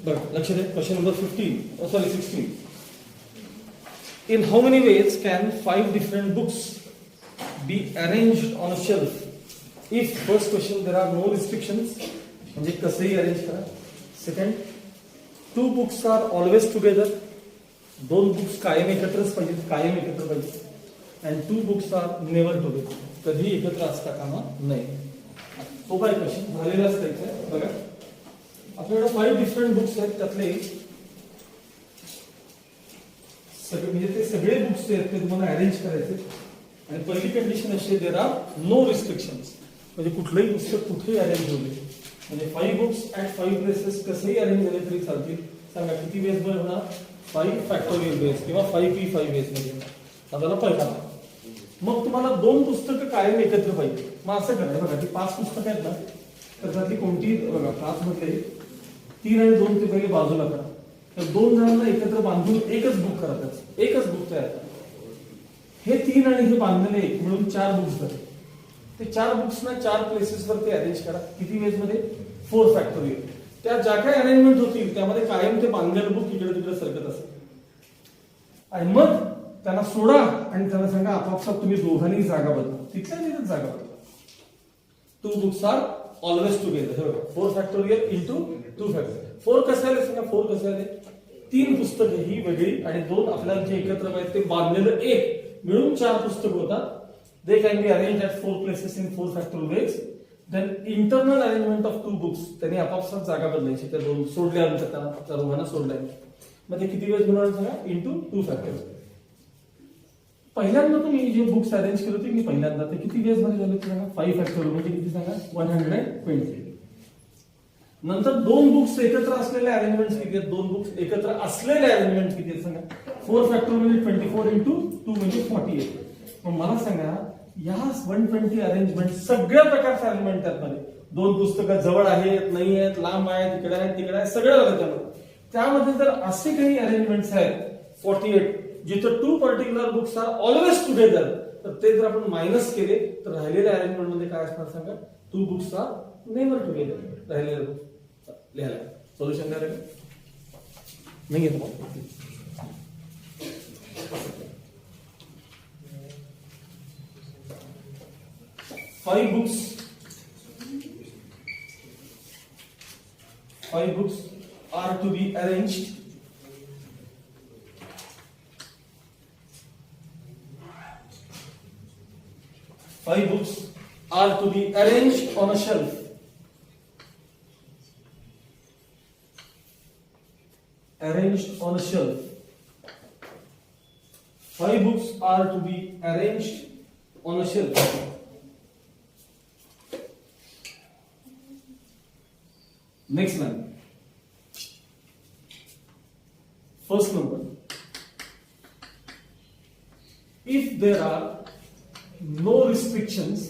बघा लक्ष द्या, question number 16. In how many ways can 5 different books be arranged on a shelf? If first question there are no restrictions, म्हणजे कसंही arrange करा. Second, 2 books are always together, 2 books कायम एकत्रच पाहिजेत, कायम एकत्र पाहिजे. And 2 books are never together, कधी एकत्र असता कामा नये. तो काय क्वेश्चन झालेलाच आहे. बघा आपल्याकडे 5 डिफरंट बुक्स आहेत, त्यातले सगळे म्हणजे ते सगळे बुक्स आहेत ते तुम्हाला अरेंज करायचे. आणि पहिली कंडिशन अशी, देर आर नो रिस्ट्रिक्शन्स, म्हणजे कुठलंही पुस्तक कुठेही अरेंज होऊ दे. म्हणजे 5 बुक्स ऍट 5 प्लेसेस कसंही अरेंज झाले तरी चालतील. सांगा किती बेस मध्ये होणार? 5 फॅक्टोरियल बेस किंवा 5p5 बेस मध्ये होणार. आता पहिला मग तुम्हाला 2 पुस्तकं कायम एकत्र पाहिजे. मग असं करा, बघा ती 5 पुस्तकं आहेत ना, तर त्यातली कोणती बघा 5 मध्ये 3 आणि 2 ते पहिले बाजूला करा. तर 2 जणांना एकत्र बांधून एकच बुक करा, त्याच एकच बुक तयार करा. हे 3 आणि हे बांधलेले 1 मिळून 4 बुक्स झाले. ते 4 बुक्सना 4 प्लेसेस वरती अरेंज करा. किती वेज मध्ये? 4 फॅक्टोरियल. त्या ज्या काही अरेंजमेंट होतील त्यामध्ये कायम ते बांधलेलं बुक इकडे तिकडे सरकत असेल. आणि मग त्यांना सोडा आणि त्यांना सांगा आपापसात तुम्ही दोघांनी जागा बदला, तिथल्या तिथेच जागा बदला. 2 बुक्स आर ऑलवेज टुगेदर. हे बघा 4 फॅक्टोरियल इंटू 2 फॅक्टोरियल. 4 कसे आले सांगा? 4 कसे आले? 3 पुस्तकं ही वेगळी आणि 2 आपल्याला जे एकत्र पाहिजे ते बांधलेलं 1 मिळून 4 पुस्तकं होतात. They can be arrange at 4 places in 4 factorial ways. Then internal arrangement of 2 books, त्यांनी आपापसात जागा बदलायची. त्या 2 सोडल्यानंतर त्यांना दोघांना सोडल्यानंतर मग ते किती वेज बनवणार सांगा? Into 2 factorial. पहिल्यांदा तुम्ही जे बुक्स अरेंज केले होते मी पहिल्यांदा, ते किती वेज मध्ये झाले सांगा? 5 फॅक्टोरियल म्हणजे किती सांगा? 120. नंतर 2 बुक्स एकत्र असलेले अरेंजमेंट किती आहेत? 2 बुक्स एकत्र असलेले अरेंजमेंट किती आहेत सांगा? 4 फॅक्टोरियल 24 इंटू 2 म्हणजे 48. मग मला सांगा या 120 अरेंजमेंट सगळ्या प्रकारचे अरेंजमेंट त्यामध्ये 2 पुस्तकं जवळ आहेत, नाही आहेत, लांब आहेत, तिकडे आहेत, तिकडे आहेत, सगळं आलं त्यामध्ये जर असे काही अरेंजमेंट्स आहेत 48 जिथं 2 particular books are always together, तर ते जर आपण मायनस केले तर राहिलेल्या अरेंजमेंट मध्ये काय असणार सांगा? 2 बुक्स आर नेव्हर टुगेदर. राहिलेले बुक्स लिहायला सोल्युशन द्यायला नाही घेतो. 5 books are to be arranged on a shelf. Arranged on a shelf. 5 books are to be arranged on a shelf. Next line. First number. If there are no restrictions,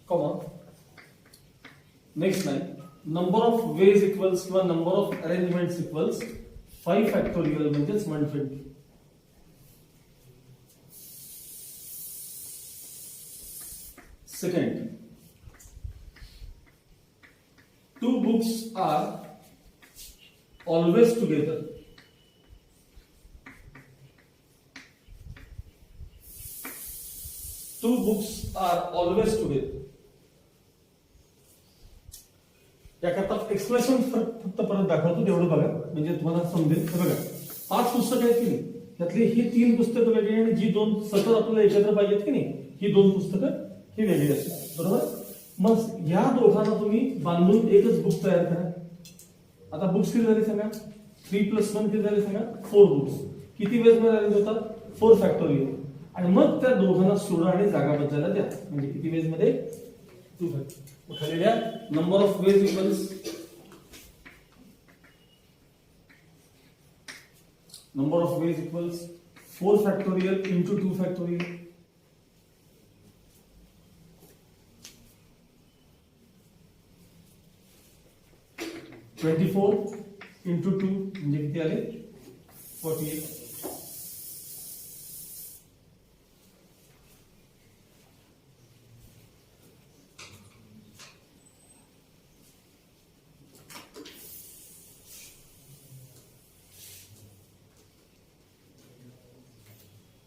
comma, next line, number of ways equals किंवा number of arrangements equals 5 factorial म्हणजेच 120. Second, 2 books are always together. 2 books are always together. याकरता expression फक्त परत दाखवतो, तेवढं बघा म्हणजे तुम्हाला समजेल. बघा 5 पुस्तकं आहेत की नाही, त्यातली ही 3 पुस्तकं वेगळी आणि जी 2 सतत आपल्याला एकत्र पाहिजेत की नाही, ही 2 पुस्तकं ही वेगळी असतात. बरोबर? मग या दोघांना तुम्ही बांधून एकच बुक तयार करा. आता बुक्स किती झाले सांगा? 3 + 1 किती झाले सांगा? 4 बुक्स. किती वेज मध्ये अरेंज होतात? 4 फॅक्टोरियल. आणि मग त्या दोघांना सोडा आणि जागा बदलायला द्या. म्हणजे किती वेज मध्ये? 2 फॅक्टोरियल. खाली लिहा number of ways equals number of ways equals 4 factorial into 2 factorial. (24) into 2 म्हणजे किती आले? 48.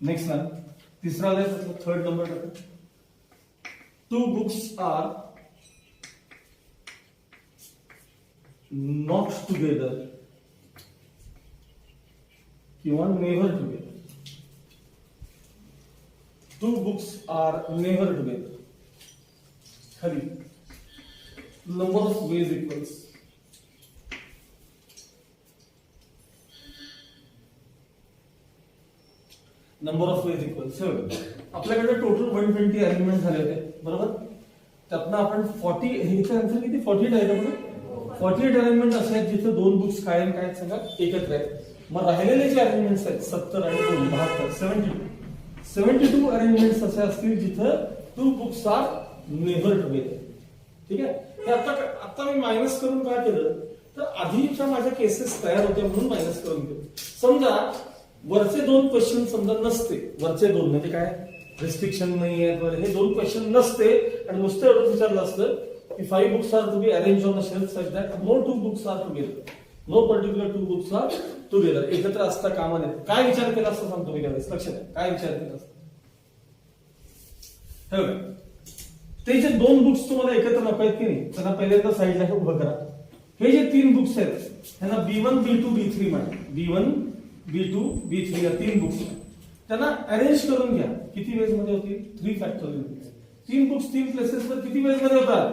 नेक्स्ट ना तिसरा आहे थर्ड नंबर टाका. 2 books are not together किंवा never together. 2 books are never together. खाली number of ways equals number of veg equal 7. आपल्याकडे टोटल 120 अरेंजमेंट झाले होते बरोबर. त्यातनं आपण 40 ह्याचा आन्सर किती 48 आहे का. 48 अरेंजमेंट असे आहेत जिथे 2 बुक्स काय आणि काय सांगा एकत्र आहेत. मग राहिलेले जे अरेंजमेंट्स आहेत 70 आणि 2 72 72 अरेंजमेंट्स असे असतील जिथं 2 बुक्स आर नेव्हर टुगेदर. ठीक आहे. हे आता मी मायनस करून काय केलं तर आधीच्या माझ्या केसेस तयार होत्या म्हणून मायनस करून केलं. समजा वरचे 2 क्वेश्चन समजा नसते. वरचे 2 म्हणजे काय रिस्ट्रिक्शन नाही आहे हे 2 क्वेश्चन नसते आणि नुसतं एवढं विचारलं असतं की 5 books are to be arrange on a shelf such that no 2 books are together. No particular 2 books are together. एकत्र असता कामा नये. काय विचार केला असं सांगतो मी त्यावेळेस लक्षात आहे. काय विचार केला असता ते जे 2 बुक्स तुम्हाला एकत्र नको आहेत की नाही त्यांना पहिल्यांदा साईडला उभं करा. हे जे 3 बुक्स आहेत त्यांना B1 B2 B3 म्हणा. B1 B2 B3 या 3 बुक्स त्यांना अरेंज करून घ्या. किती वेज मध्ये होतील 3 फॅक्टोरियल. 3 बुक्स 3 प्लेसेस वर किती वेज मध्ये होतात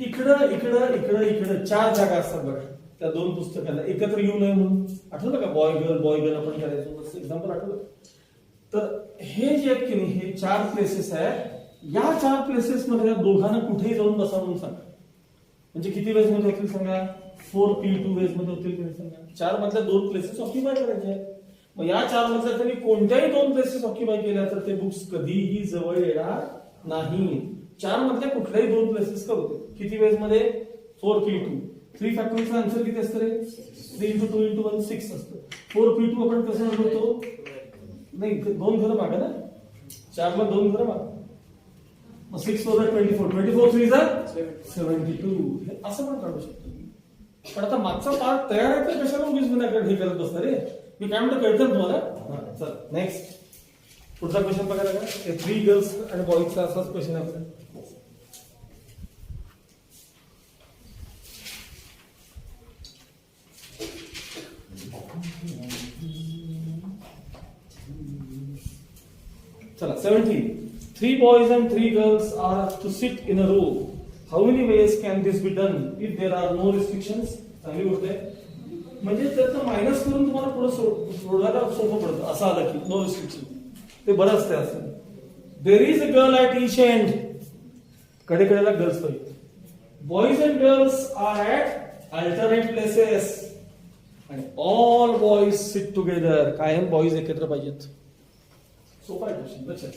इकडं इकडं इकडं इकडं 4 जागा असतात बघा त्या 2 पुस्तकांना एकत्र येऊ नये म्हणून. आठवलं का बॉय गर्ल आपण करायचो एक्झाम्पल आठवलं. तर हे जे आहेत की नाही हे 4 प्लेसेस आहेत. या 4 प्लेसेस मध्ये दोघांना कुठेही जाऊन बसा म्हणून सांगा. म्हणजे किती वेज मध्ये होतील सांगा 4P2 वेज मध्ये होतील की सांगा. 4 मधल्या 2 प्लेसेस ऑक्युपाय करायचे आहेत. मग या 4 मधल्या त्यांनी कोणत्याही 2 प्लेसेस ऑक्युपाय केल्या तर ते बुक्स कधीही जवळ येणार नाही. 4 मधल्या कुठल्याही 2 प्लेसेस का होते. किती वेज मध्ये 4P2. 3 फॅक्टोरियलचं आन्सर किती असतं रे 3 into 2 into 1 6 असतं. 4P2 आपण कसं म्हणतो नाही 2 घरं मागा ना 4 ला 2 घरं मागा. मग 6 4 24 24 3 72 असं पण काढू शकतो. पण आता मागचा पार्ट तयार आहे तर कशाला उगीच विनाकारण हे करत बसणार रे. मी काय म्हणतो कळतं तुम्हाला. चल नेक्स्ट पुढचा क्वेश्चन बघायला का 3 गर्ल्स आणि बॉईजचा असाच क्वेश्चन आहे आपला. चला 17. 3 boys and 3 girls are to sit in a row. How many ways can this be done if there are no restrictions? चांगली गोष्ट आहे. म्हणजे त्याचं मायनस करून तुम्हाला पुढे सोडवायला सोपं पडतं. असं आलं की नो रिस्ट्रिक्शन ते बरं असते असं. There is a girl at each end. कडेकडेला गर्ल्स पाहिजे. Boys and girls are at alternate places आणि ऑल बॉईज सिट टुगेदर. कायम बॉईज एकत्र पाहिजेत. सोपा आहे क्वेश्चन लक्षात.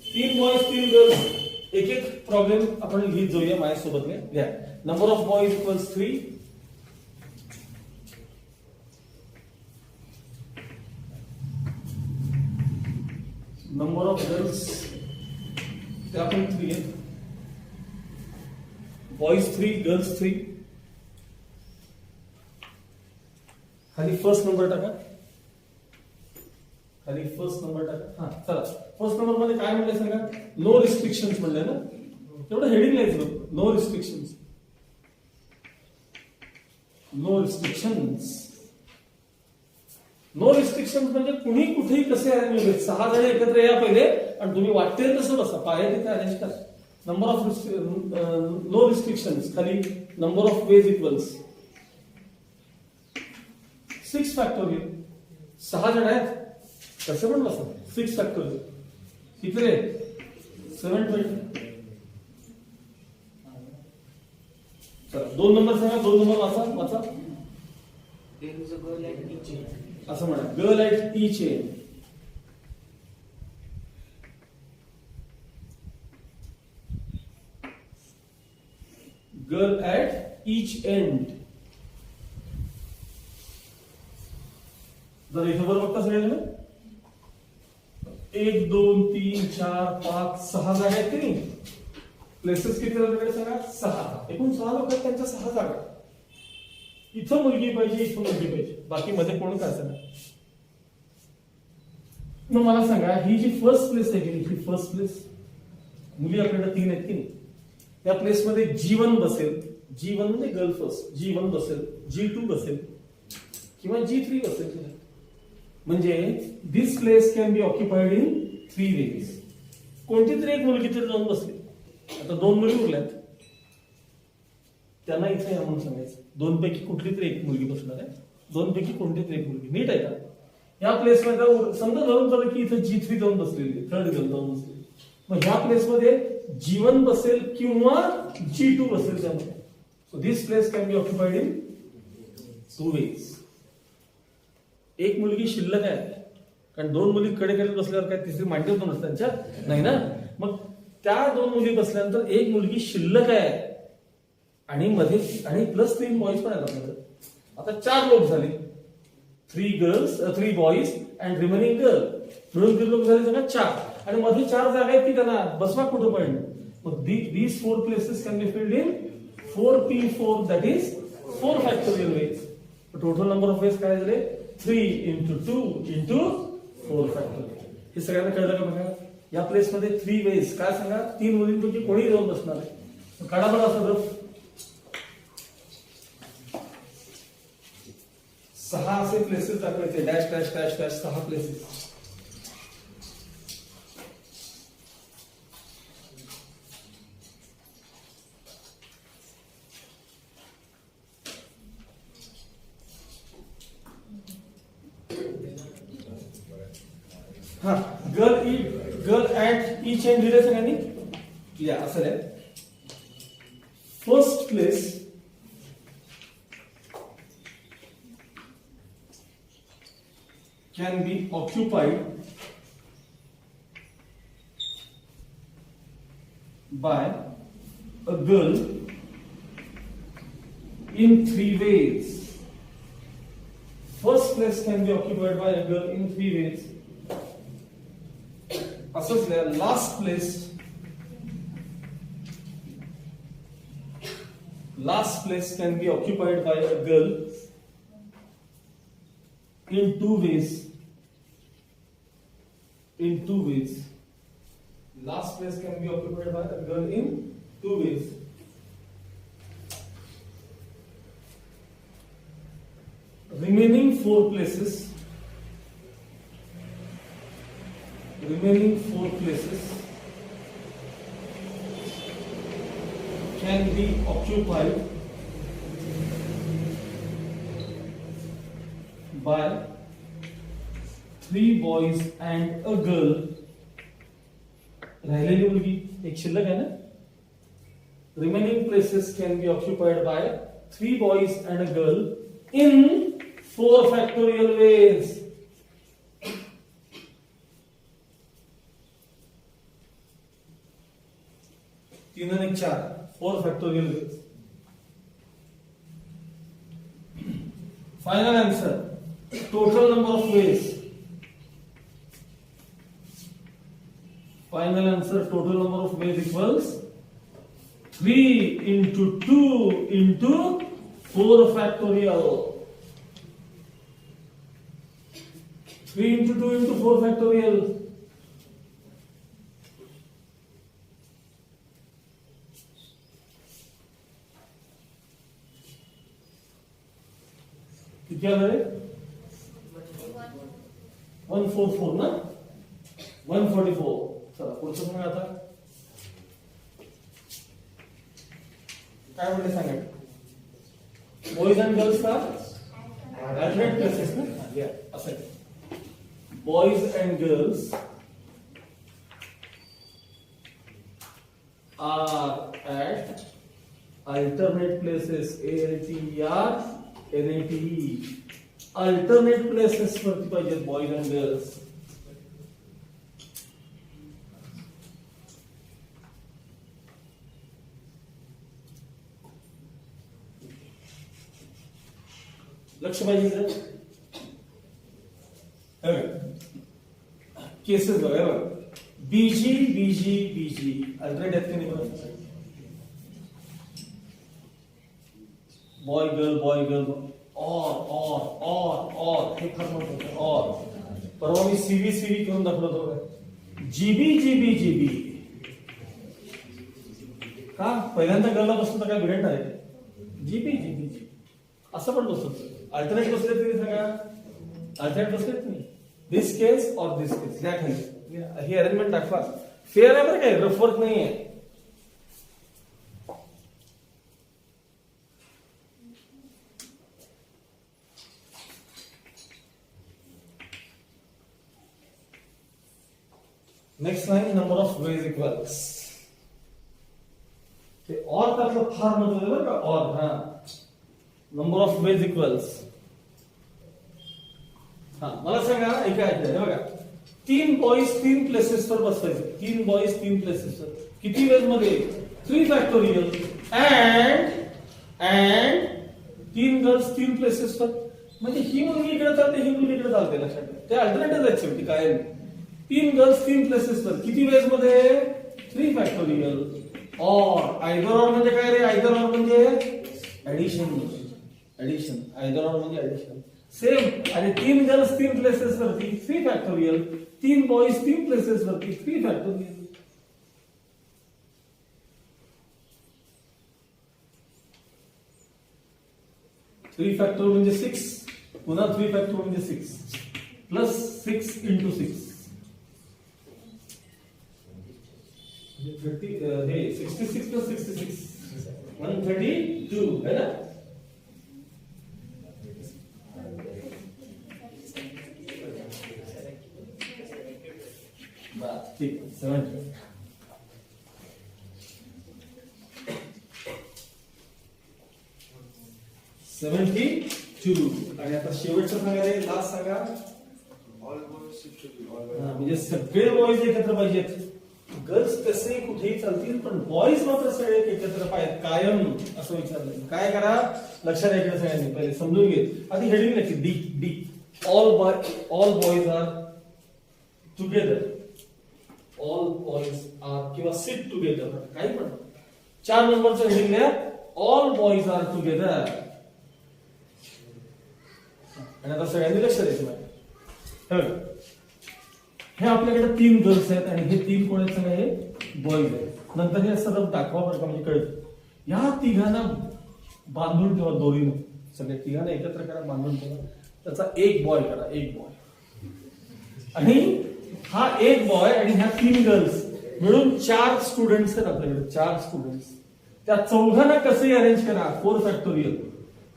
3 बॉईज 3 गर्ल्स एक एक प्रॉब्लेम आपण लिहित जाऊया माझ्यासोबत घ्या. Number of boys equals 3. Number of girls ते आपण 3 आहेत. Boys 3 girls 3. खाली फर्स्ट नंबर टाका. खाली फर्स्ट नंबर टाका. हा चला फर्स्ट नंबर मध्ये काय म्हणले सांगा नो रिस्ट्रिक्शन्स म्हणले ना. तेवढं हेडिंग लिहायचं no restrictions. No restrictions. No restrictions म्हणजे कुणी कुठेही कसे अरेंज होईल. 6 जण एकत्र या पहिले आणि तुम्ही वाटते तसं बसा पाया तिथे अरेंज करा. Number of no restrictions. खाली number of ways equals 6 factorial. 6 जण आहेत कसं पण बसा 6 फॅक्टोरियल. किती रे 720. चला 2 नंबर सांगा. 2 नंबर वाचा. असं म्हणा girl at each end. Girl at each end. जर इथं बरोबर बघता सगळ्यांना 1 2 3 4 5 6 जागा आहेत की नाही. प्लेसेस किती आपल्याकडे सांगा 6. एकूण 6 लोक आहेत त्यांच्या 6 जागा. इथं मुलगी पाहिजे इथं मुलगी पाहिजे बाकी मध्ये कोण काय सांगा. मग मला सांगा ही जी फर्स्ट प्लेस आहे की नाही, ही फर्स्ट प्लेस मुली आपल्याकडे 3 आहेत की नाही, त्या प्लेसमध्ये G1 बसेल, G1 म्हणजे गर्ल फर्स्ट, G1 बसेल, G2 बसेल किंवा G3 बसेल. म्हणजे this place can be occupied in 3 ways. कोणती तरी एक मुलगी तरी जाऊन बसली. आता 2 मुली उरल्यात, त्यांना इथे या म्हणून सांगायचं 2 पैकी कुठली तरी एक मुलगी बसणार आहे, 2 पैकी कोणती तरी एक मुलगी. नीट आहे का? या प्लेसमध्ये समजा धरून झालं की इथं G3 जाऊन बसलेली, थर्ड गर्ल जाऊन बसलेली. मग ह्या प्लेसमध्ये G1 बसेल किंवा G2 बसेल त्यामध्ये. So this place can be occupied in 2 ways. एक मुलगी शिल्लक आहे, कारण 2 मुली कडे कडे बसल्यावर काय तिसरी मांडीवर पण असतात त्यांच्या नाही ना. मग त्या 2 मुली बसल्यानंतर एक मुलगी शिल्लक आहे आणि मध्ये आणि प्लस 3 बॉईज पण आहेत आपल्याकडे. आता 4 लोक झाले, 3 बॉईज अँड रिमेनिंग गर्ल, मिळून किती लोक झाले सांगा 4. आणि मध्ये 4 जागा आहेत की त्यांना बसवा कुठं पण. मग these 4 places can be filled in 4p4, that is 4 factorial ways. Total number of veg काय झाले 3 into 2 into 4 factorial. हे सगळ्यांना कळलं का बघा. या प्लेस मध्ये 3 वेज काय सांगा, 3 मुलींपैकी कोणी जाऊन बसणार आहे. काढा बरं असं 6 असे प्लेसेस दाखवायचे, dash dash dash dash 6 places. हा गर्ल ऍट ईच एंड दिले सगळ्यांनी या असं आहे. First place can be occupied by a girl in 3 ways. First place can be occupied by a girl in 3 ways. असंच last place can be occupied by a girl in 2 ways. Last place can be occupied by a girl in 2 ways. Remaining 4 places can be occupied by 3 boys and a girl. राहिलेली मुलगी एक शिल्लक आहे ना. Remaining places can be occupied by 3 boys and a girl in 4 factorial ways. 3 आणि 4 4 factorial ways. Final answer. Total number of ways. Final answer. Total number of ways equals 3 into 2 into 4 factorial. 3 into 2 into 4 factorial. किती आलं रे 144 ना 144. चला पुढचं सांगा आता काय म्हणते सांगा. बॉयज अँड गर्ल्स का अल्टरनेट प्लेसेस ना या असं boys and girls are at alternate places ALTER NATE alternate places वरती पाहिजे बॉयज अँड गर्ल्स. लक्ष पाहिजे केसेस बघा बीजी बीजी बीजी अल्टरनेट आहेत की नाही बघा. बॉय गर्ल और हे फार महत्वाचं और परवा मी सीव्ही करून दाखवलं होतं. जीबी जीबी जीबी का पहिल्यांदा गल्ला बसतो तर काय ब्रेंड आहे? जीबी जीबी जीबी असं पण बसतो. अल्टरनेट बसले तरी सांगा, अल्टरनेट बसलेत नाही. दिस केस और दिस केस या खाली ही अरेंजमेंट दाखवा. फेअर आहे बरं काय, रफ वर्क नाही आहे. Next line number of ways equals. ते और त्यातलं फार महत्वाचं बरं का, और हा नंबर ऑफ वेज इक्वल्स. हा मला सांगा, ऐका ऐका बघा, 3 बॉईज 3 प्लेसेसवर बसवायचे. 3 बॉईज 3 प्लेसेसवर किती वेज मध्ये? 3 फॅक्टोरियल. And 3 girls 3 प्लेसेसवर. म्हणजे ही मुलगी इकडे चालते, ही मुलगी इकडे चालते. लक्षात ठेवा, ते अल्टरनेटिव्ह आहेत शेवटी काय. 3 गर्ल्स 3 प्लेसेसवर किती वेज मध्ये? 3 फॅक्टोरियल. और आयदर और म्हणजे काय रे? आयदर और म्हणजे ऍडिशन. ऍडिशन आयदर और म्हणजे ऍडिशन सेम. आणि 3 गर्ल्स 3 प्लेसेस वरती 3 फॅक्टोरियल. 3 बॉईज 3 प्लेसेस वरती 3 फॅक्टोरियल. थ्री फॅक्टर म्हणजे 6, पुन्हा 3 फॅक्टर म्हणजे 6 प्लस 6 इंटू 6 30. हे 66 प्लस 66 132 है ना. ठीक 70. आणि आता शेवटचं सांगा रे, लास्ट सांगा. म्हणजे सगळे बॉईज एकत्र पाहिजेत. गर्ल्स कसे कुठेही चालतील पण बॉईज मात्र सगळे एकत्र पाहिजेत कायम. असं विचारलं काय करा, लक्षात ऐकलं सगळ्यांनी. पहिले समजून घे. आधी हेडिंग नक्की D D. All boys are together. All boys are किंवा सिट टुगेदर काही पण. 4 नंबरचं हेडिंग आहे, ऑल बॉईज आर टुगेदर. आणि आता सगळ्यांनी लक्ष द्यायचं नाही. हे आपल्याकडे 3 गर्ल्स आहेत आणि हे 3 कोण आहेत? हे बॉईज आहेत. नंतर हे सर्व दाखवा बरं का, म्हणजे कळतं. या तिघांना बांधून ठेवा दोरीनं. सगळ्या तिघांना एकत्र करा, बांधून ठेवा. त्याचा एक बॉय करा, एक बॉय. आणि हा एक बॉय आणि ह्या 3 गर्ल्स मिळून 4 स्टुडंट्स आहेत आपल्याकडे. 4 स्टुडंट्स. त्या चौघांना कसे अरेंज करा? 4 फॅक्टोरियल.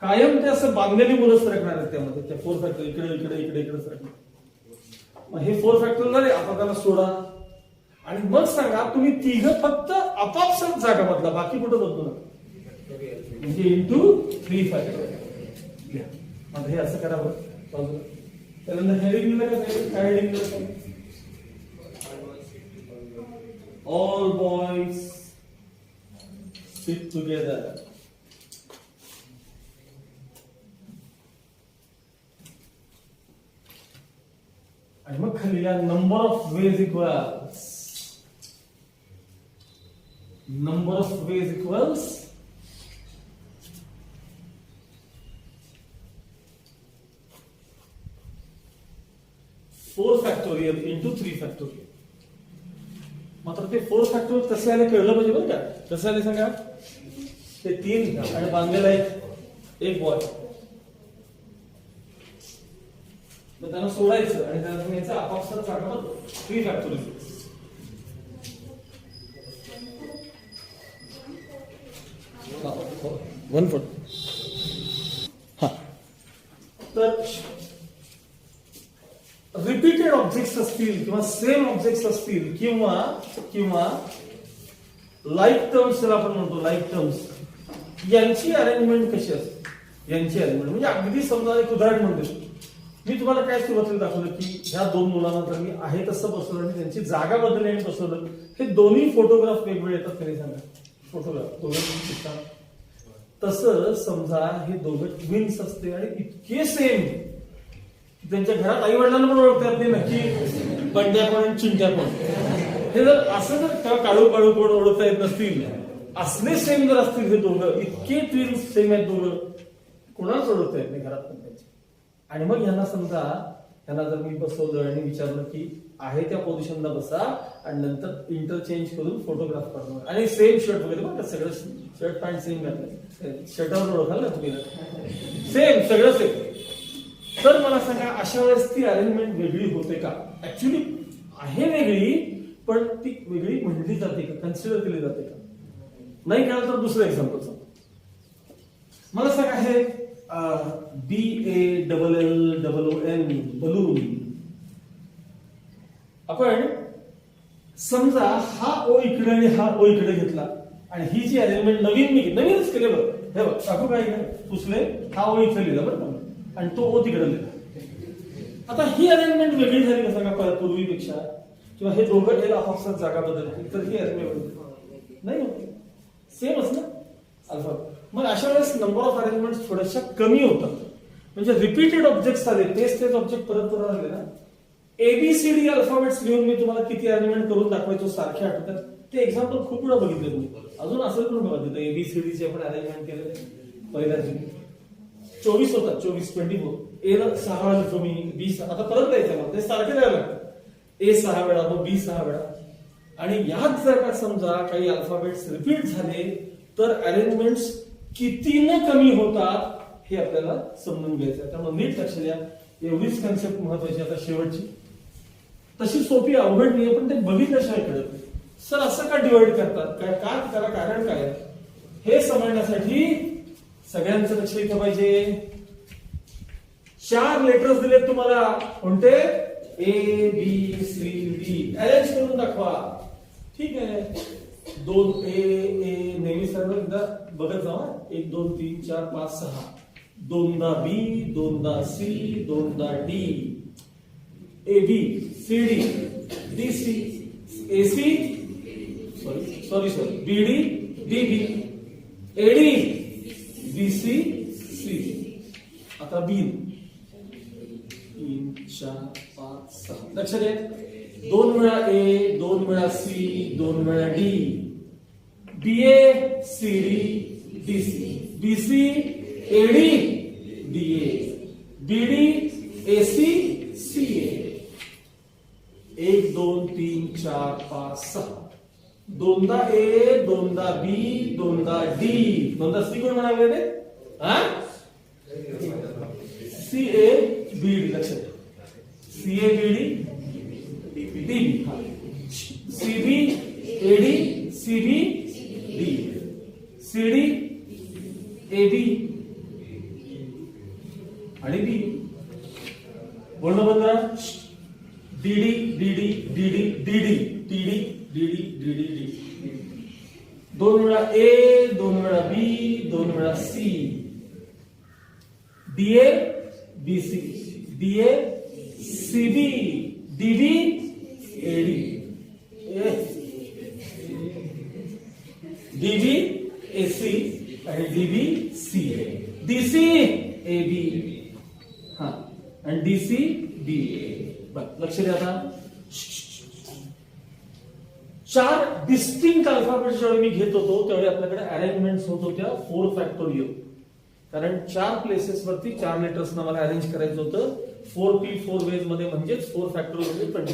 कायम ते असं बांधलेली मुलं सरकणार आहेत त्यामध्ये. त्या 4 फॅक्टोरियल इकडे इकडे इकडे इकडे सरकणार. मग हे 4 फॅक्टोरियल झाले, आता त्याला सोडा. आणि मग सांगा तुम्ही तिघं फक्त आपापसात जागा बदला, बाकी कुठं बदलू नका. म्हणजे इंटू 3 फॅक्टोरियल. आता हे असं करा बरं. त्यानंतर हेडिंग दिलं का? काय हेडिंग दिलं? All boys sit together. आणि मग खाली number of ways equals. Number of ways equals 4 factorial into 3 factorial. मात्र ते 4 फॅक्टोरियल कसे आले कळलं पाहिजे बरं का. कसं आले सांगा. ते 3 आणि बांधलेला एक बॉय. मग त्यांना सोडायचं आणि त्यांना याचा आपापसात जागा बदलू. 3 फॅक्टोरियल. One foot. हा तर रिपीटेड ऑब्जेक्ट्स असतील किंवा सेम ऑब्जेक्ट्स असतील किंवा लाईक टर्म्स आपण म्हणतो, लाईक टर्म्स, यांची अरेंजमेंट कशी असते? यांची अरेंजमेंट म्हणजे अगदी समजा एक उदाहरण म्हणतो मी तुम्हाला काय सुरुवातीला दाखवलं की ह्या 2 मुलांना तर मी आहे तसं बसवलं आणि त्यांची जागा बदलली आणि बसवलं. हे दोन्ही फोटोग्राफ वेगवेगळे येतात. तरी सांगा फोटोग्राफ दोघं. तसं समजा हे दोघं ट्विन्स असते आणि इतके सेम त्यांच्या घरात आई वडिलांना पण ओळखतात ते नक्की बंड्या कोण आणि चिंट्या कोण. हे जर असं जर काळू काळू कोण ओळखता येत नसतील, असले सेम जर असतील हे दोघं, इतके ट्विन्स सेम आहेत दोघं, कोणाच ओळखता येत नाही घरात पण त्यांचे. आणि मग यांना समजा त्यांना जर मी बसवलं आणि विचारलं की आहे त्या पोझिशनला बसा आणि नंतर इंटरचेंज करून फोटोग्राफ करणार आणि सेम शर्ट वगैरे बघा सगळं शर्ट पॅन्ट सेम घातलं शर्टावर ओळखाल ना तुम्ही सेम सगळं सेम तर मला सांगा अशा वेळेस ती अरेंजमेंट वेगळी होते का ऍक्च्युली आहे वेगळी पण ती वेगळी म्हणली जाते का कन्सिडर केली जाते का नाही कळलं तर दुसरं एक्झाम्पल सांग मला सांगा हे BALLON बलून आपण समजा हा ओ इकडे आणि हा ओ इकडे घेतला आणि ही जी अरेंजमेंट नवीनच केले बरं हे बघ टाकू काय पुसले हा ओ इथे लिहिला बरं आणि तो ओ तिकडे लिहिला आता ही अरेंजमेंट वेगळी झाली का सांगा पूर्वीपेक्षा किंवा हे दोघं हे आपापसात जागा बदलतील तर ही अरेंजमेंट नाही होत सेमच ना अल्फा मग अशा वेळेस नंबर ऑफ अरेंजमेंट थोड्याशा कमी होतात म्हणजे रिपीटेड ऑब्जेक्ट्स आले तेच ऑब्जेक्ट परत आले ना ABCD अल्फाबेट्स लिहून मी तुम्हाला किती अरेंजमेंट करून दाखवायचो सारखे आठवतात ते एक्झाम्पल खूप वेळा बघितले तुम्ही अजून असेल पण बघा तिथं ABCD चे आपण अरेंजमेंट केलेले पहिल्या 24 होतात 24 ए ला 6 वेळा लिहितो मी बी आता परत द्यायचं मग ते सारखे द्यावं लागतं ए 6 वेळा मग बी 6 वेळा आणि यात जर का समजा काही अल्फाबेट्स रिपीट झाले तर अरेंजमेंट्स कितीने कमी होतात हे आपल्याला समजून घ्यायचं त्यामुळे नीट लक्ष द्या एवढीच कन्सेप्ट महत्वाची आता शेवटची तशी सोपी अवघड नाही पण ते बघितल्याशिवाय कळत नाही सर असं का डिवाइड करतात काय का त्याला कारण काय हे समजण्यासाठी सगळ्यांचं लक्ष इथं पाहिजे 4 लेटर्स दिलेत तुम्हाला कोणते ABCD अरेंज करून दाखवा ठीक आहे 2 A नेहमी सर्व एकदा बघत जावा 1 2 3 4 5 6 दोनदा B दोनदा C दोनदा D AB CD DC AC sorry BD DB AD BC C आता B 3 4 5 6 लक्ष द्या 2 वेळा A 2 वेळा C 2 वेळा D BA CD DC BC AD DA BD AC CA 1 2 3 4 5 6 दोनदा A दोनदा B दोनदा D दोनदा C कोण म्हणाले रे हा CA BD लक्ष द्या CA BD DB CB AD CB D CD AB आणि बी बोलणं बंद करा DD DD DD DD TD DD DD DD 2 वेळा A 2 वेळा B 2 वेळा C DA BC DA CB DB AD DB AC आणि DB CA DC AB हा आणि DC BA लक्ष द्या आता 4 डिस्टिंक्ट अल्फाबेट्स जेव्हा मी घेत होतो त्यावेळी आपल्याकडे अरेंजमेंट्स होत होत्या 4 फॅक्टोरियल कारण 4 प्लेसेस वरती 4 लेटर्स मला अरेंज करायचं होतं 4P4 वेज मध्ये म्हणजेच 4 फॅक्टोरियल म्हणजे 20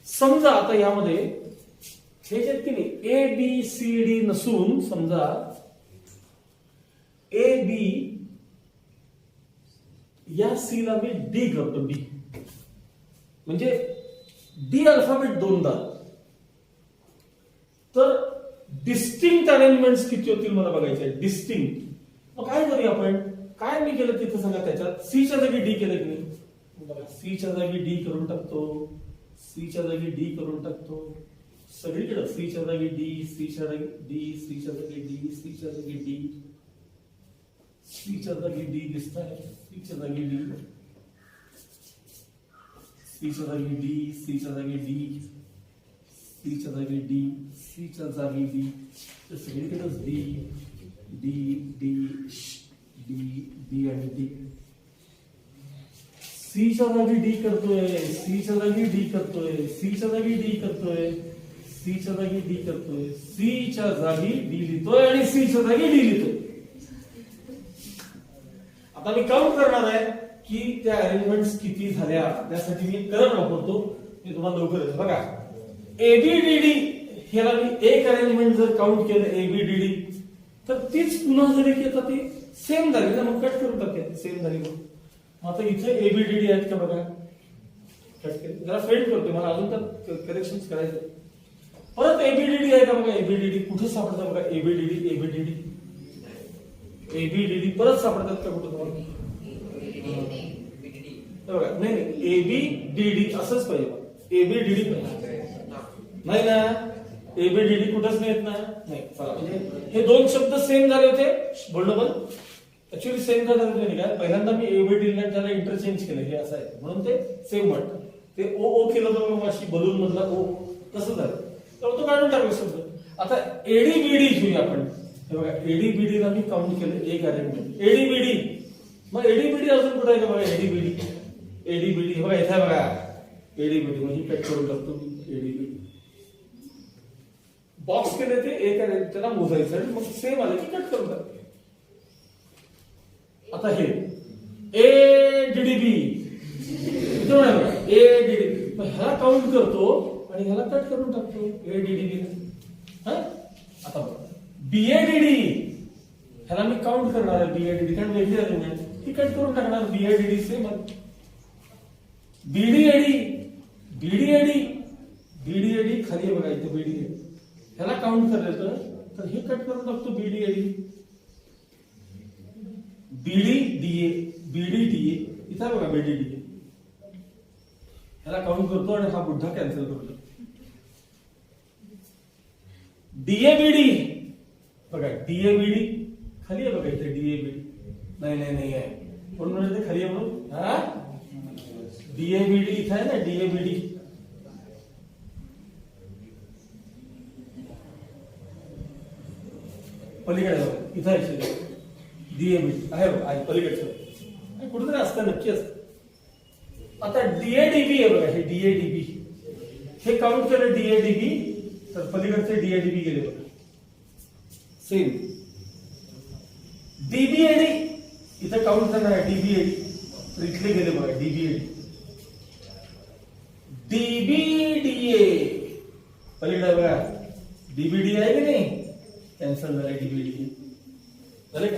समजा आता यामध्ये हे जे की नाही A B C D नसून समजा A B या C ला मी D करतो D म्हणजे D अल्फाबेट दोनदा तर डिस्टिंक्ट अरेंजमेंट्स किती होतील मला बघायचे डिस्टिंक्ट मग काय करूया आपण काय मी केलं तिथं सांगा त्याच्यात C च्या जागी D केलं की नाही बघा C च्या जागी D करून टाकतो C च्या जागी D करून टाकतो सगळीकडे C च्या जागी D C च्या जागी D C च्या जागी D C च्या जागी D C च्या जागी D दिसत आहे C च्या जागी D C च्या जागी D C च्या जागी D C च्या जागी D C च्या जागी D तर सगळीकडेच D D D D D आणि D C च्या जागी D करतोय C च्या जागी D करतोय C च्या जागी D करतोय C च्या जागी D करतोय C च्या जागी D लिहितोय आणि C च्या जागी D लिहितोय आता मी काउंट करणार आहे की त्या अरेंजमेंट किती झाल्या त्यासाठी मी करंट वापरतो. मी तुम्हाला लवकरच बघा एबीडीडी ह्याला मी एक अरेंजमेंट जर काउंट केलं एबीडीडी तर तीच पुन्हा जरी केलं ती सेम झाली ना, मग कट करून टाकते सेम झाली. मग आता इथे एबीडीडी आहेत का बघा, कट केले. जरा फेड करतोय मला अजून तर करेक्शन करायचं. परत एबीडीडी आहे का बघा, एबीडीडी कुठे सापडतात बघा, एबीडीडी एबीडीडी एबीडीडी परत सापडतात का कुठं तुम्हाला? बघा नाही नाही एबीडीडी असंच पाहिजे, एबीडीडी पाहिजे नाही ना, एबीडीडी कुठंच नाही येत ना. नाही चला म्हणजे हे दोन शब्द सेम झाले होते बोल्डबल, ऍक्च्युअली सेम झाले होते नाही का. पहिल्यांदा मी एबीडीडी त्याला इंटरचेंज केलं, हे असं आहे म्हणून ते सेम वाटतं. ते ओ ओ केलं तर मग अशी बलून मधला ओ तसं झालं तर तो काढून टाकलं शब्द. आता एडीबीडी घेऊया आपण. हे बघा एडीबीडीला मी काउंट केलं एक अरेंजमेंट एडीबीडी. मग एडीबीडी अजून कुठे आहे का बघा, एडीबीडी एडीबीडी बघा इथे बघा एडीबीडी म्हणजे कट करून टाकतो एडीबीडी. बॉक्स केले ते एक त्याला मोजायचं आणि मग सेम आले की कट करून टाकते. आता हे एडीडीबी एडीडीबी ह्याला काउंट करतो आणि ह्याला कट करून टाकतो एडीडीबी. आता बघा बीएडीडी ह्याला मी काउंट करणार आहे बीएडीडी कारण वेगळी अरेंजमेंट ती कट करून टाकणार बीएडीडी सेम. बीडीएडी बीडीएडी बीडीएडी खाली बघा इथे बीडीएडी ह्याला काउंट करायचं तर हे कट करून टाकतो बीडीएडी. बीडीडीए बीडीडीए इथे बघा बीडीडीए ह्याला काउंट करतो आणि हा बुद्धा कॅन्सल करतो. डीएबीडी बघा डीएबीडी खाली आहे बघा इथे डीएबीडी नाही नाही नाही आहे कोण म्हणजे ते खाली आहे म्हणून. हा डीएबीडी इथे आहे ना डीएबीडी पलीकडे बघा इथे आहे डीएबीडी आहे बघा आहे पलीकडचं कुठेतरी असतं नक्की असतं. आता डीएडीबी आहे बघा हे डीएडीबी हे काउंट केलं डीएडीबी तर पलीकडचे डीएडीबी गेले बघा सेम. डीबीएडी इथे काउंट करणार आहे डीबीएडी तर इथले गेले बघा डीबीएडी. डीबीडीए पलीकडे बघा डीबीडी आहे की नाही कॅन्सल झालं डीबीडी झाले का.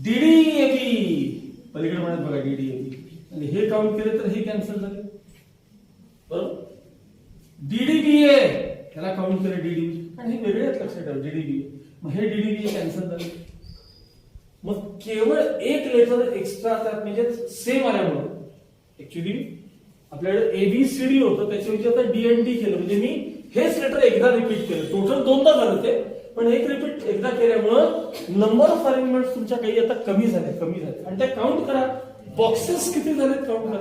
डीडीएबी पलीकडे म्हणत बघा डीडीएबी आणि हे काउंट केले तर हे कॅन्सल झाले बरोबर. डीडीबीए त्याला काउंट केलं डीडीबी आणि हे वेगळे आहेत लक्षात ठेवा डीडीबी मग हे डीडीबी कॅन्सल झाले. मग केवळ एक लेटर एक्स्ट्रा त्यात म्हणजे सेम आल्यामुळे ऍक्च्युली आपल्याकडे एबीसीडी होतं त्याच्याऐवजी आता डीएनडी केलं म्हणजे मी हेच लेटर एकदा रिपीट केलं. टोटल दोनदा झालं ते पण एक रिपीट एकदा केल्यामुळं नंबर ऑफ अरेंजमेंट तुमच्या काही आता कमी झाले आणि त्या काउंट करा. बॉक्सेस किती झालेत काउंट करा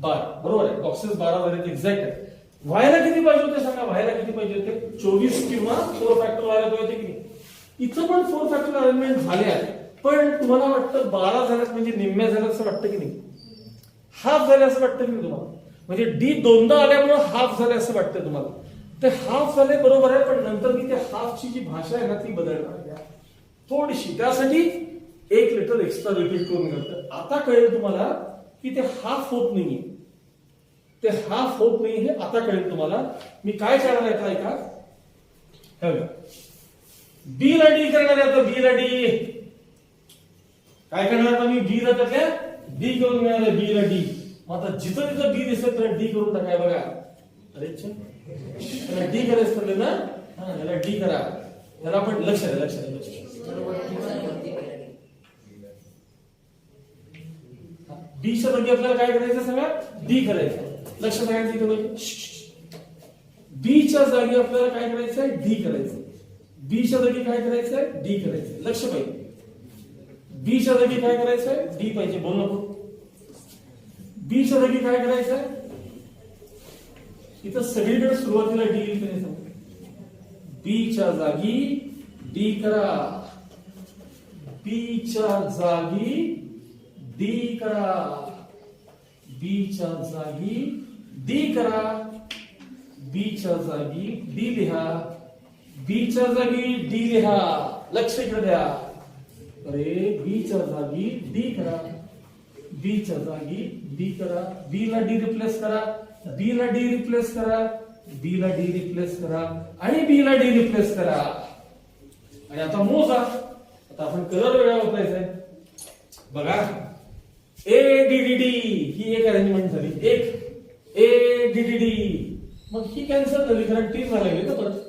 12 बरोबर आहे बॉक्सेस 12 झालेत एक्झॅक्ट आहे. व्हायला किती पाहिजे होते सांगा, व्हायला किती पाहिजे होते 24 किंवा 4 फॅक्टर व्हायला पाहिजे की नाही. इथं पण 4 फॅक्टर अरेंजमेंट झाले आहेत पण तुम्हाला वाटतं 12 झाल्यात म्हणजे निम्म्या झाल्यात असं वाटतं की नाही, हाफ झाले असं वाटतं की नाही तुम्हाला. म्हणजे डी दोनदा आल्यामुळे हाफ झाले असं वाटतं तुम्हाला. ते हाफ झाले बरोबर आहे पण नंतर मी त्या हाफची जी भाषा आहे ना ती बदलणार थोडीशी त्यासाठी एक लेटर एक्स्ट्रा रिपीट करून करतं. आता कळेल तुम्हाला की ते हाफ होत नाहीये, ते हाफ होत नाही हे आता कळेल तुम्हाला. मी काय करणार आहे ऐका बी ला डी करणार आहे. आता बी ला डी काय करणार आता मी बी ला त्यातल्या डी करून मिळालं बी ला डी. आता जिथं जिथं बी दिसत तर डी करून टाकाय बघा. अरे त्याला डी करायचं ठरलं ना याला डी करा. याला आपण लक्ष द्या लक्ष बीच्या जागी आपल्याला काय करायचं सांगा डी करायचं. लक्ष द्यायचं इथे बीच्या जागी आपल्याला काय करायचंय डी करायचं. बीच्या जागी काय करायचंय डी करायचं. लक्ष पाहिजे बीच्या जागी काय करायचंय डी पाहिजे बोल नको. बीच्या जागी काय करायचंय इथं सगळीकडे सुरुवातीला डी लिहिलं. बीच्या जागी डी करा. बीच्या जागी डी करा. बीच्या जागी डी करा. बीच्या जागी डी लिहा. बीच्या जागी डी लिहा. लक्ष इकडे द्या. अरे बी च्या जागी डी करा, बी च्या जागी बी करा, बी ला डी रिप्लेस करा, बी ला डी रिप्लेस करा, बी ला डी रिप्लेस करा आणि बी ला डी रिप्लेस करा. आणि आता मोजा. आता आपण कलर वेगळा वापरायचा आहे. बघा ए डी डी डी ही एक अरेंजमेंट झाली, एक ए डी डी डी, मग ही कॅन्सल झाली कारण टी झाला ना परत.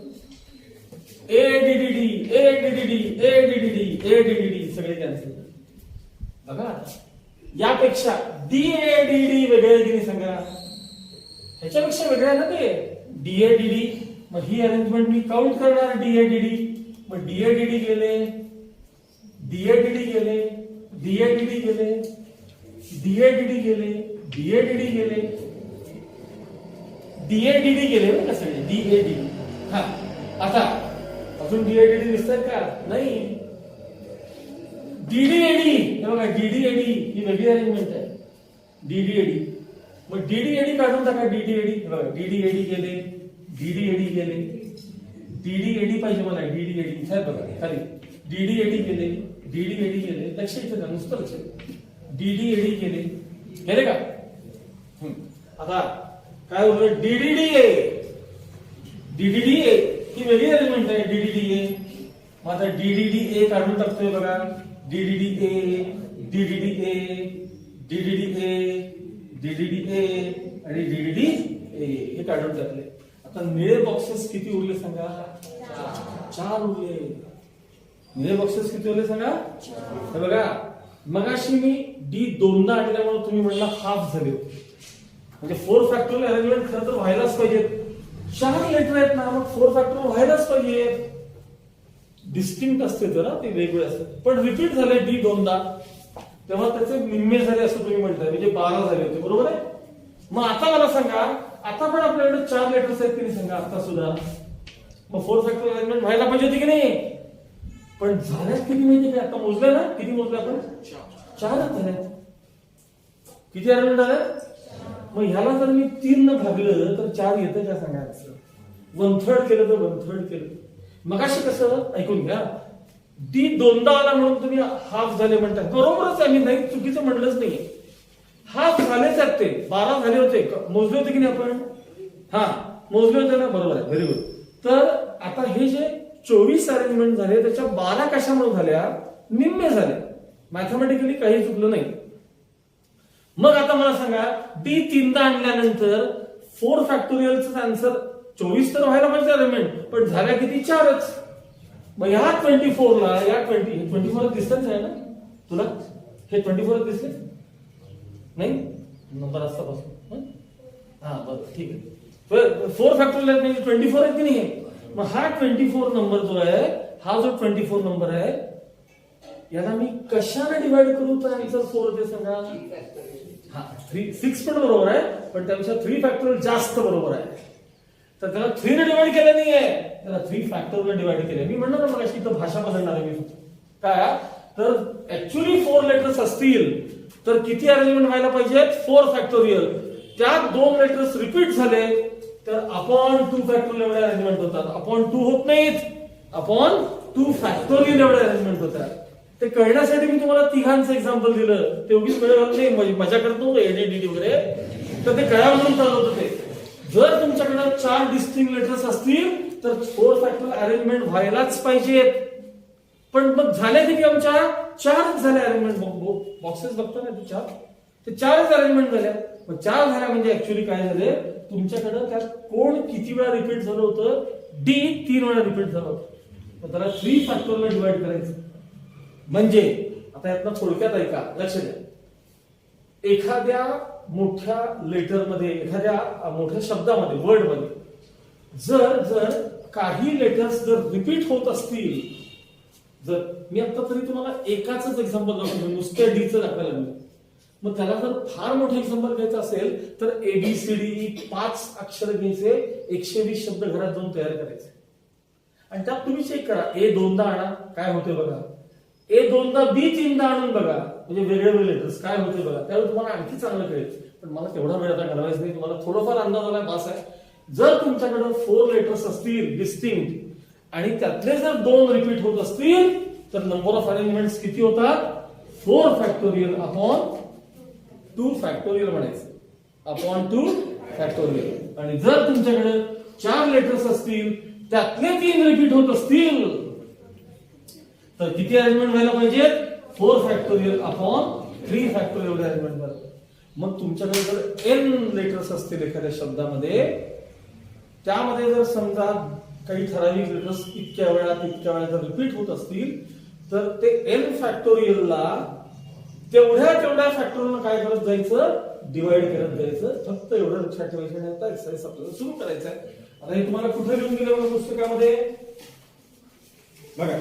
ए D D D A D D D A D D D A D D D सगळे कॅन्सल. बघा यापेक्षा डी ए डी डी वेगळे की नाही सांगा, ह्याच्यापेक्षा वेगळे आहे ना ते डी ए डी डी. मग ही अरेंजमेंट मी काउंट करणार डी ए डी डी. मग डी ए डी डी गेले, डी ए डी डी गेले, डी ए डी डी गेले, डी ए डी डी गेले, डी ए डी डी गेले, डी ए डी डी गेले बरं का सगळे डी ए डी डी. हा आता अजून डी ए डी डी दिसतात का? नाही. डी डी ए डी हे बघा डी डी ए डी ही वेगळी अरेंजमेंट आहे. D D A D. मग डी डी ए डी काढून टाका. डी डी ए डी बघा डी डी ए डी गेले, डी डी ए डी गेले, डी डी ए डी पाहिजे मला. डी डी ए डी साहेब बघा खाली डी डी ए डी गेले, डी डी ए डी गेले. लक्ष इथे द्या नुसतं लक्ष. डी डी ए डी गेले, गेले का? आता काय होतं D D D A, D D D A ही वेगळी अरेंजमेंट आहे. D D D A. मग आता डी डी डी ए काढून टाकतोय बघा. D D D A, D D D A, D D D A, D D D A आणि D D D ए हे काढून टाकले. आता निळे बॉक्सेस किती उरले सांगा? 4 उरले. निळे बॉक्सेस किती उरले सांगा? हे बघा मगाशी मी डी दोनदा आणल्यामुळे तुम्ही म्हणला हाफ झाले, म्हणजे 4 फॅक्टोरियल अरेंजमेंट खरं तर व्हायलाच पाहिजे. 4 लेटर आहेत ना, मग 4 फॅक्टोरियल व्हायलाच पाहिजे. डिस्टिंक्ट असते जरा ते वेगळे असते, पण रिपीट झाले डी दोनदा तेव्हा त्याचे निम्मे झाले असं तुम्ही म्हणताय, म्हणजे 12 झाले होते. बरोबर आहे. मग आता मला सांगा, आता पण आपल्याकडे 4 लेटर्स आहेत की नाही सांगा आता सुद्धा. मग 4 फॅक्टोरियल अरेंजमेंट व्हायला पाहिजे होती की नाही? पण झाल्यात किती माहिती काय? आता मोजले ना, किती मोजले आपण? 4च झाल्यात. किती अरेंजमेंट झाल्यात? मग ह्याला जर मी 3 न भागलं तर 4 येतं का सांगायचं? 1/3 केलं तर 1/3 केलं. मगाशी कसं ऐकून घ्या, डी दोनदा आला म्हणून तुम्ही हाफ झाले म्हणतात. बरोबरच आहे, मी नाही चुकीचं म्हणलंच नाही. हाफ झालेच आहेत ते. 12 झाले होते. मोजले होते की नाही आपण? हा मोजले होते ना. बरोबर आहे. Very good. तर आता हे जे 24 अरेंजमेंट झाले त्याच्या 12 कशामुळे झाल्या? निम्मे झाले. मॅथमॅटिकली काही चुकलं नाही. मग आता मला सांगा, डी 3दा आणल्यानंतर 4 फॅक्टोरियलचं आन्सर 24 तर व्हायला पाहिजे अरेंजमेंट, पण झाल्या किती? 4च. मग ह्या 24 ला या 24 दिसतच आहे ना तुला? हे 24 दिसले नाही? नंबर असता पासून हा बरं ठीक आहे. 4 फॅक्टोरियल म्हणजे 24 आहे की नाही? मग हा 24 नंबर जो आहे, हा जो 24 नंबर आहे याला मी कशाने डिवाइड करू तर आन्सर 4 होते सांगा? हा 6 पण बरोबर आहे, पण त्यापेक्षा 3 फॅक्टोरियल जास्त बरोबर आहे. तर त्याला 3 ने डिवाइड केलं नाहीये, त्याला 3 फॅक्टोरियल डिवाइड केलं. मी म्हणणार ना मगाशी इथं भाषा बदलणार आहे मी. काय तर ऍक्च्युअली 4 लेटर्स असतील तर किती अरेंजमेंट व्हायला पाहिजेत? 4 फॅक्टोरियल. त्यात 2 लेटर्स रिपीट झाले तर अपॉन 2 फॅक्टोरियल एवढे अरेंजमेंट होतात. अपॉन 2 होत नाहीत, अपॉन 2 फॅक्टोरियल एवढे अरेंजमेंट होतात. ते कळण्यासाठी मी तुम्हाला तिघांचं एक्झाम्पल दिलं. ते उगीच वेळ घालून नाही मजा करतो एडीडी वगैरे, तर ते कळा म्हणून चालू होतं ते. जर तुमच्याकडे 4 डिस्टिंक्ट लेटर्स असतील तर 4 फॅक्टोरियल अरेंजमेंट व्हायलाच पाहिजेत. पण मग झाल्या किती आमच्या? 4च झाल्या अरेंजमेंट. बॉक्सेस बघता ना ते 4, ते 4च अरेंजमेंट झाल्या. मग 4 झाल्या म्हणजे ऍक्च्युअली काय झाले तुमच्याकडे? त्यात कोण किती वेळा रिपीट झालं होतं? डी 3 वेळा रिपीट झालं होतं. मग त्याला 3 फॅक्टोरियल डिवाइड करायचं. म्हणजे आता यातनं थोडक्यात ऐका, लक्ष द्या. एखाद्या मोठ्या लेटरमध्ये, एखाद्या मोठ्या शब्दामध्ये, वर्डमध्ये जर काही लेटर्स जर रिपीट होत असतील, जर मी आता तरी तुम्हाला एकाच एक्झाम्पल दाखवतो, नुसत्या डीचं दाखवायला लागलं. मग त्याला जर फार मोठं एक्झाम्पल घ्यायचं असेल तर ABCD 5 अक्षर घ्यायचे, 120 शब्द घरात जाऊन तयार करायचे. आणि त्यात तुम्ही चेक करा, ए 2दा आणा काय होते बघा, ए 2दा बी 3दा आणून बघा, म्हणजे वेगळे लेटर्स काय होते बघा. त्यावेळी तुम्हाला आणखी चांगलं कळेल. पण मला तेवढा वेळ आता घालवायचा नाही, तुम्हाला थोडंफार अंदाज आला बास आहे. जर तुमच्याकडे 4 लेटर्स असतील डिस्टिंक्ट आणि त्यातले जर 2 रिपीट होत असतील तर नंबर ऑफ अरेंजमेंट्स किती होतात 4 फॅक्टोरियल अपॉन 2 फॅक्टोरियल म्हणायचं, अपॉन 2 फॅक्टोरियल. आणि जर तुमच्याकडे 4 लेटर्स असतील त्यातले 3 रिपीट होत असतील तर किती अरेंजमेंट व्हायला पाहिजेत 4 फॅक्टोरियल अपॉन 3 फॅक्टोरियल अरेंजमेंट बरोबर. मग तुमच्याकडे जर n लेटर्स असतील एखाद्या शब्दामध्ये, त्यामध्ये जर समजा काही ठराविक लेटर्स इतक्या वेळा जर रिपीट होत असतील तर ते n फॅक्टोरियलला तेवढ्या फॅक्टोरियलला काय करत जायचं डिवाइड करत जायचं. फक्त एवढं लक्षात ठेवायचं आणि आता एक्सरसाइज आपल्याला सुरू करायचं आहे. आता हे तुम्हाला कुठे लिहून दिलं बघा पुस्तकामध्ये बघा,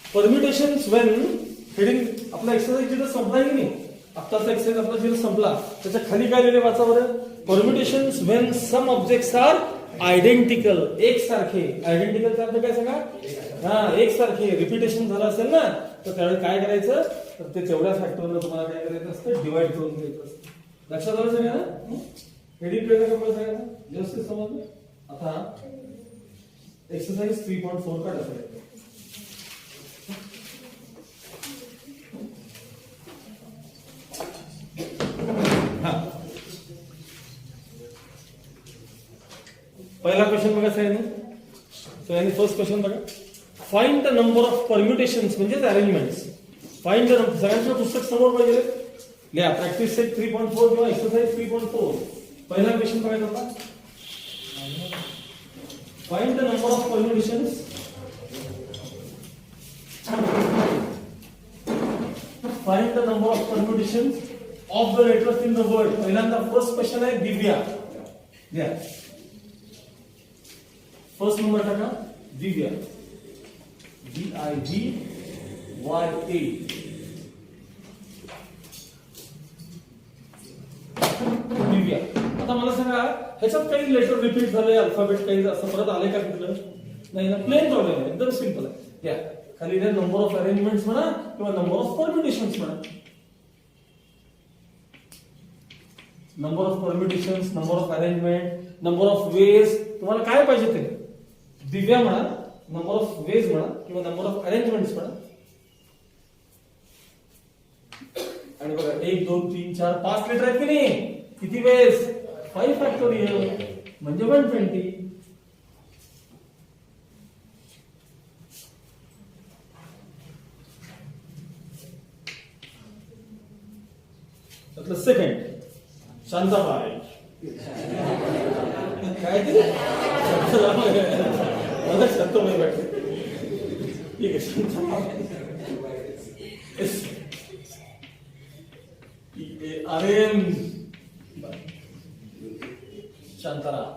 परम्युटेशन्स व्हेन हेडिंग. आपला एक्सरसाइज जिथं संपला की नाही, आत्ताचा एक्सरसाइज आपला जिथं संपला त्याच्या खाली काय लिहिले वाचा बरं. Permutations when some objects are identical, एक सारखे. आयडेंटिकलचा अर्थ काय सांगा, हा एक सारखे. रिपिटेशन झालं असेल ना तर त्यावेळी काय करायचं तर ते तेवढ्या फॅक्टरला तुम्हाला काय करायचं असतं डिवाइड करून घ्यायचं असतं. लक्षात आलं सगळ्यांना, हेडिंग कळलं का मला सगळ्यांना, व्यवस्थित समजलं. आता एक्सरसाइज 3.4 काढा सगळ्यांना. पहिला क्वेश्चन बघा सगळ्यांनी फर्स्ट क्वेश्चन बघा. फाइंड द नंबर ऑफ परम्युटेशन्स म्हणजे अरेंजमेंट्स. Find the number. सगळ्यांचं पुस्तक समोर पाहिजे लिहा. प्रॅक्टिस सेट 3.4 किंवा एक्सरसाइज 3.4. पहिला क्वेश्चन बघायचा होता. Find the number of permutations. Find the number of permutations of the letters in the word. पहिल्यांदा फर्स्ट क्वेश्चन आहे दिव्या. लिहा फर्स्ट नंबर टाका दिव्या, DIVYA. दिव्या. आता मला सांगा ह्याच्यात काही लेटर रिपीट झाले, अल्फाबेट काही असं परत आले का तिकडं? नाही ना, प्लेन प्रॉब्लेम आहे, एकदम सिंपल आहे. या खाली नंबर ऑफ अरेंजमेंट्स म्हणा किंवा नंबर ऑफ परम्युटेशन्स म्हणा. Number of permutations, number of arrangement, number of ways, तुम्हाला काय पाहिजे ते दिव्या म्हणा, नंबर ऑफ वेज म्हणा किंवा नंबर ऑफ अरेंजमेंट्स म्हणा. आणि बघा 1 2 3 4 5 लेटर आहेत की नाही, किती वेज 5 फॅक्टोरियल म्हणजे 120. त्यातलं सेकंड शांताबाई. काय ते मला शांताबाई वाटते. ठीक आहे, शांताबाई अरेंज शांताराम.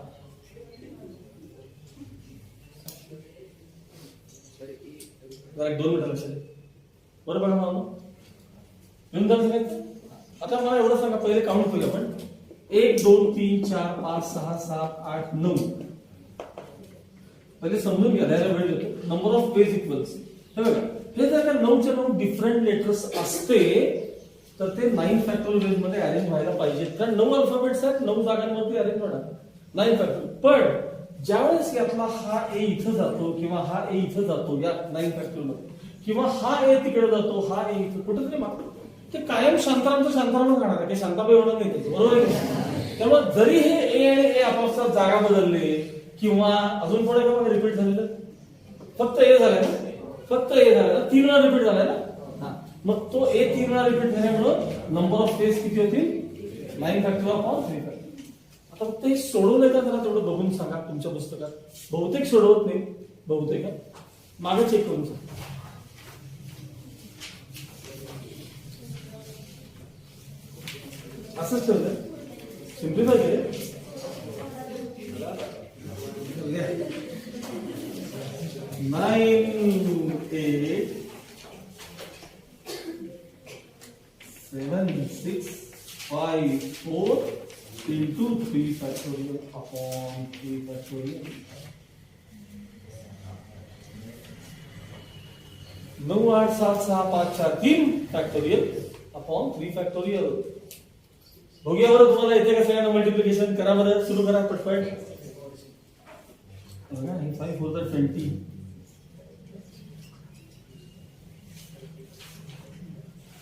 जरा 2 मिनिटं लक्ष द्या. बरोबर ना मामा, येऊन जायचं. आता मला एवढं सांगा, पहिले काउंट करूया आपण. 1 2 3 4 5 6 7 8 9. पहिले समजून घ्या, त्याला वेळ देतो. Number of ways equals. हे बघा, हे जर का 9च्या 9 डिफरंट लेटर्स असते तर ते 9 फॅक्टोरियल वेज मध्ये अरेंज व्हायला पाहिजेत. कारण 9 अल्फाबेट्स आहेत, 9 जागांवरती अरेंज होणार 9 फॅक्टोरियल. पण ज्यावेळेस यातला हा ए इथं जातो किंवा हा ए इथं जातो या 9 फॅक्टोरियल मध्ये, किंवा हा ए तिकडे जातो, हा ए इथं कुठेतरी मागतो, ते कायम शांतारामचं शांतारामच राहणार आहे, काही शांताबाई होणार नाही त्याचं. बरोबर आहे. त्यामुळे जरी हे ए आणि ए आपापसात जागा बदलले किंवा अजून थोडं का रिपीट झालेलं, फक्त ए झालंय ना, फक्त ए झालं ना, 3 वेळा रिपीट झालाय ना. मग तो ए 3 वेळा रिपीट झाल्यामुळं नंबर ऑफ फेज किती होतील 9 फॅक्टोरियल अपॉन 3 फॅक्टोरियल. आता फक्त हे सोडवलंय का जरा तेवढं बघून सांगा तुमच्या पुस्तकात. बहुतेक सोडवत नाही, बहुतेक मागे चेक करून सांगा. असंच ठेवलंय, सिम्प्लिफाय केले. 9 8 7 6 5 4 into 3 factorial upon 3 factorial. 9 8 7 6 5 4 3 factorial upon 3 factorial. बघूया बरं तुम्हाला येते का सगळ्यांना मल्टिप्लिकेशन. करा बरं, सुरू करा पटपट. 5 4 20.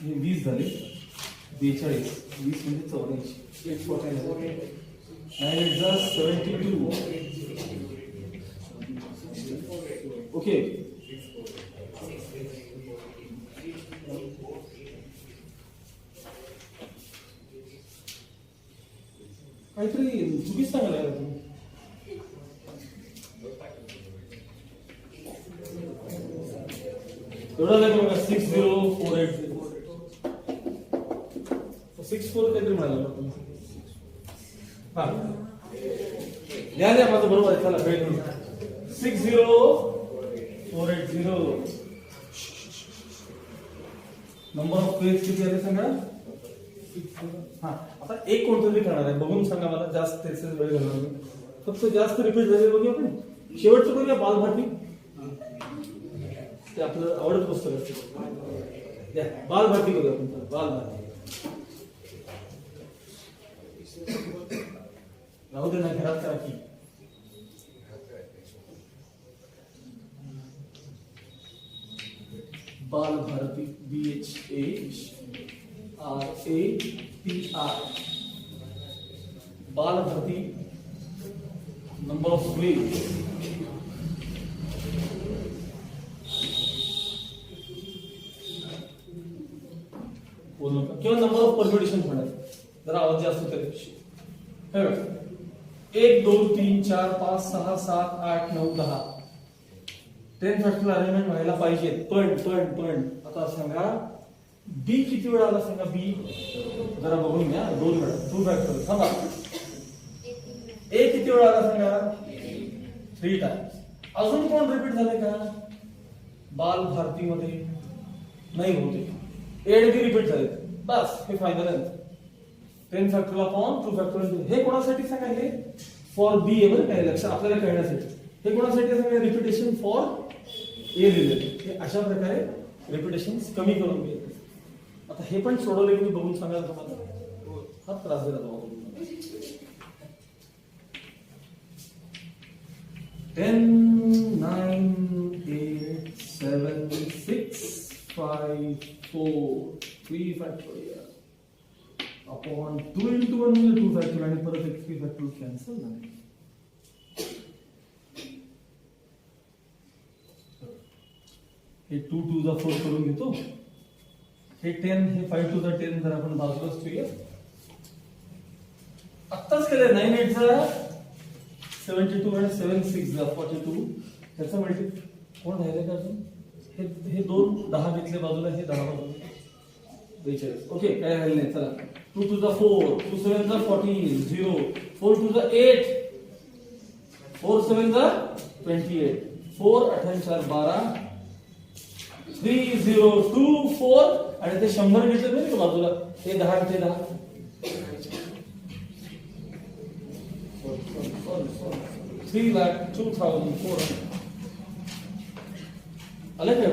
हे 20 झाले, 42, 20 म्हणजे 84, 849, 9 72. ओके, काहीतरी चुकीच सांगायला लागला तुम्ही. एवढा नाही बघा, 60480, 64 काहीतरी म्हणाला तुम्ही. हा लिहा लिहा, माझं बरोबर आहे, चला वेळ करू. 60480. नंबर ऑफ पेज किती आले सांगा. हा, आता एक कोणतं तरी करणार आहे, बघून सांगा मला, जास्त त्याचे वेळ घालणार नाही. फक्त जास्त रिपीट झाले बघूया आपण. शेवटचं बघूया, बालभाटी. ते आपलं आवडत पुस्तक असते. बालभाटी बघूया आपण, बालभाटी. राहू दे ना, घरात करा की. बाल भारती, BHARATI, बाल भारती. नंबर ऑफ पेज, किंवा नंबर ऑफ परम्युटेशन म्हणायचं, जरा आवाज जास्त तरी. 1 2 3 4 5 6 7 8 9 10. 10 फॅक्टोरियल अरेंजमेंट व्हायला पाहिजे, पण आता सांगा बी किती वेळा आला सांगा. बी जरा बघून घ्या, 2 वेळा. 2 फॅक्टोरियल. थांबा, ए किती वेळा आला सांगा. 3 टाइम्स. अजून कोण रिपीट झाले का बाल भारतीमध्ये? नाही होते. एड बी रिपीट झाले, बस हे फायनल आहे. 10 फॅक्टोरियल अपॉन 2 फॅक्टोरियल. हे कोणासाठी सांगा, हे फॉर बी आहे बरं, काय लक्षात आपल्याला कळण्यासाठी. हे कोणासाठी सांगा, रिपिटेशन फॉर ए लिहिलेलं. हे अशा प्रकारे रिपिटेशन कमी करून घ्यायचे. आता हे पण सोडवलं की मी बघून सांगायला तुम्हाला हा त्रास दिला जातो. 10 9 8 7 6 5 4 3 फॅक्टोरियल अपॉन 2 into 1 म्हणजे 2 फॅक्टोरियल आणि परत एक 3 फॅक्टोरियल कॅन्सल झाले. हे 2 2 चा 4 करून घेतो. हे 10, हे 5 2 चा 10 जर आपण बाजूलाच ठेवूया. आत्ताच केलंय. 9 8 चा 72 आणि 7 6 चा 42. त्याचं मल्टी कोण राहिले का अजून? हे 2 10 घेतले बाजूला, हे 10 बाजूला 42. ओके, काय राहिले नाही. चला, 2 2 चा 4, 2 7 चा 14, 0, 4 2 चा 8, 4 7 चा 28, 4 8 4 12, 3 0 2 4 आणि ते 100 घेतले नाही का बाजूला, हे 10 ते 10. 3,02,400 आलं काय?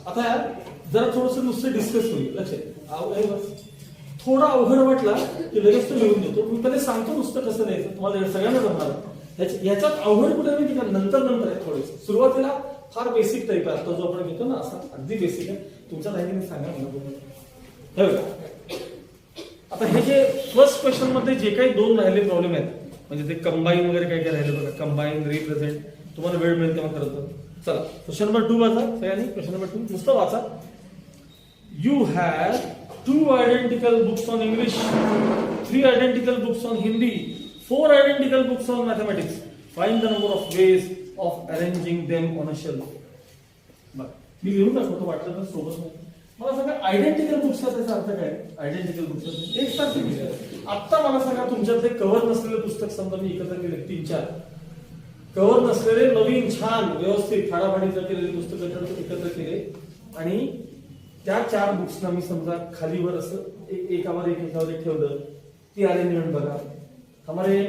आता जरा थोडस नुसतं डिस्कस होईल. लक्षात, थोडा अवघड वाटला की लगेच तो लिहून देतो. मी पहिले सांगतो नुसतं कसं द्यायचं, तुम्हाला सगळ्यांना जमणार. याच्यात अवघड कुठे माहिती का, नंतर आहे थोडेस. सुरुवातीला फार बेसिक टाईप आहे, आता जो आपण घेतो ना असा अगदी बेसिक आहे. तुमच्या लाईनीने सांगा मला. आता हे जे फर्स्ट क्वेश्चन मध्ये जे काही 2 राहिले प्रॉब्लेम आहेत, म्हणजे ते कंबाईन वगैरे काय काय राहिले बघा, कंबाईन, रिप्रेझेंट. तुम्हाला वेळ मिळेल तेव्हा करत. चला, क्वेश्चन नंबर 2 वाचा सगळ्यांनी. क्वेश्चन नंबर 2 नुसतं वाचा. You have 2 identical books on English, 3 identical books on Hindi, 4 identical books on mathematics. Find the number of ways of arranging them on a shelf. मी लिहून दाखवतो वाटलं तर सोबत. मला सांगा आयडेंटिकल बुक्सचा त्याचा अर्थ काय? आयडेंटिकल बुक्स एक सारखे केले. आता मला सांगा तुमच्यातले कव्हर नसलेले पुस्तक समजा मी एकत्र केले 3-4 कव्हर नसलेले नवीन छान व्यवस्थित फाडाफाडीचं केलेले पुस्तकं एकत्र केले आणि त्या 4 बुक्सना मी समजा खालीवर असं एकावर एक ठेवलं. ती अरेंजमेंट बघा. हमारे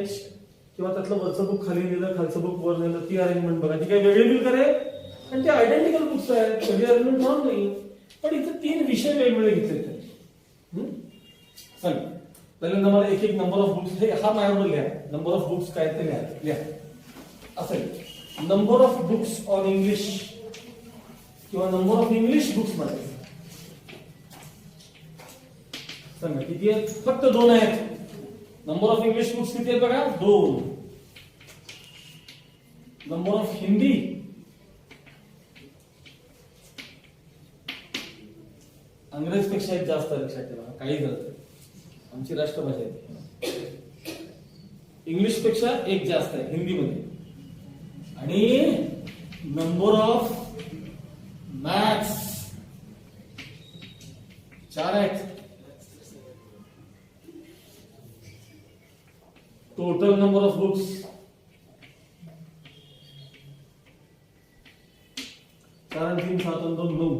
किंवा त्यातलं वरचं बुक खाली नेलं, खालचं बुक वर नेलं, ती अरेंजमेंट बघा. ती काही वेगळी बिल करे आणि ते आयडेंटिकल बुक्स आहेत, सगळी अरेंजमेंट म्हणून नाही. पण इथे 3 विषय वेगवेगळे घेतले. पहिल्यांदा मला एक एक नंबर ऑफ बुक्स, हे हा माझ्यावर लिहा, नंबर ऑफ बुक्स काय ते लिहा असेल, number of books on English किंवा नंबर ऑफ इंग्लिश बुक्स मध्ये सांगा किती आहेत? फक्त 2 आहेत. नंबर ऑफ इंग्लिश बुक्स किती आहेत बघा? 2. नंबर ऑफ हिंदी अंग्रेज पेक्षा एक जास्त आहे, लक्षात ठेवा. काही गरज आमची राष्ट्रभाषा आहे. इंग्लिश पेक्षा एक जास्त आहे हिंदी मध्ये. आणि नंबर ऑफ मॅथ्स 4 आहेत. टोटल नंबर ऑफ बुक्स 4 आणि 3 7 आणि 2 9.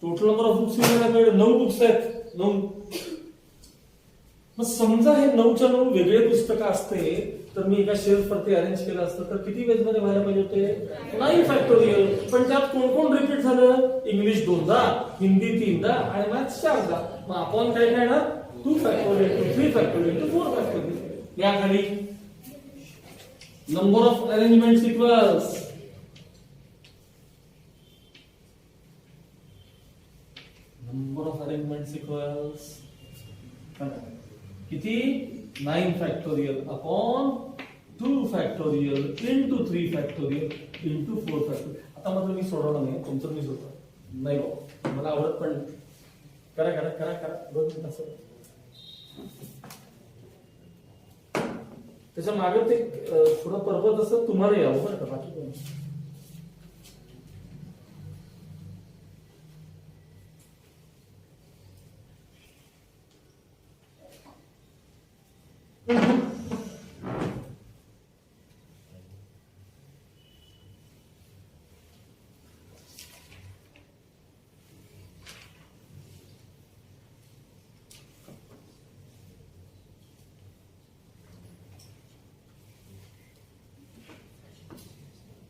टोटल नंबर ऑफ बुक्स आपल्याकडे 9 बुक्स आहेत. 9. मग समजा हे 9च्या 9 वेगळे पुस्तकं असते तर मी एका शेल्फ वरती अरेंज केलं असतं तर किती वेज मध्ये व्हायला पाहिजे होते? 9 फॅक्टोरियल. पण त्यात कोण कोण रिपीट झालं? इंग्लिश 2दा, हिंदी 3दा आणि मॅथ्स 4दा. मग आपण काय करणार? 2 फॅक्टोरियल, 3 फॅक्टोरियल, 4 फॅक्टोरियल. या खाली number of arrangement sequins number of arrangement sequence किती? 9 factorial upon 2 factorial into 3 factorial into 4 factorial. आता मात्र मी सोडवणार नाही, तुमचं मी सोडतो नाही बाबा, मला आवडत पण नाही. करा करा करा करा बघ असं. त्याच्या मागे ते थोडं पर्वत असं तुम्हाला यावं बरं का, बाकी काही नाही.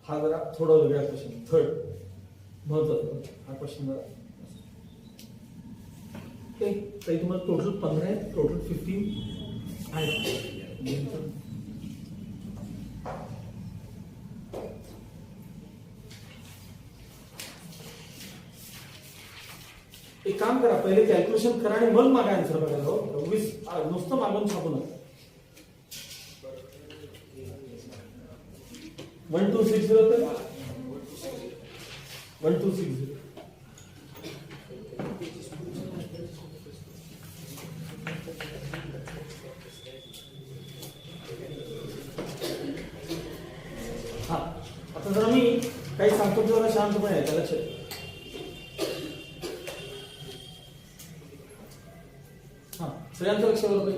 हा जरा थोडा वेगळा क्वेश्चन, थर्ड महत्वाचा हा क्वेश्चन जरा. काही तुम्हाला टोटल 15 आहे, टोटल 15 आहे. एक काम करा, पहिले कॅल्क्युलेशन करा आणि मग मागा आन्सर बघायला. हो नुसतं मागून छापू नका. 1260 तर 1260 हा. आता जरा मी काही सांगतो जरा शांतपणे आहे, लक्षात. हा सगळ्यांचं लक्ष बरोबर.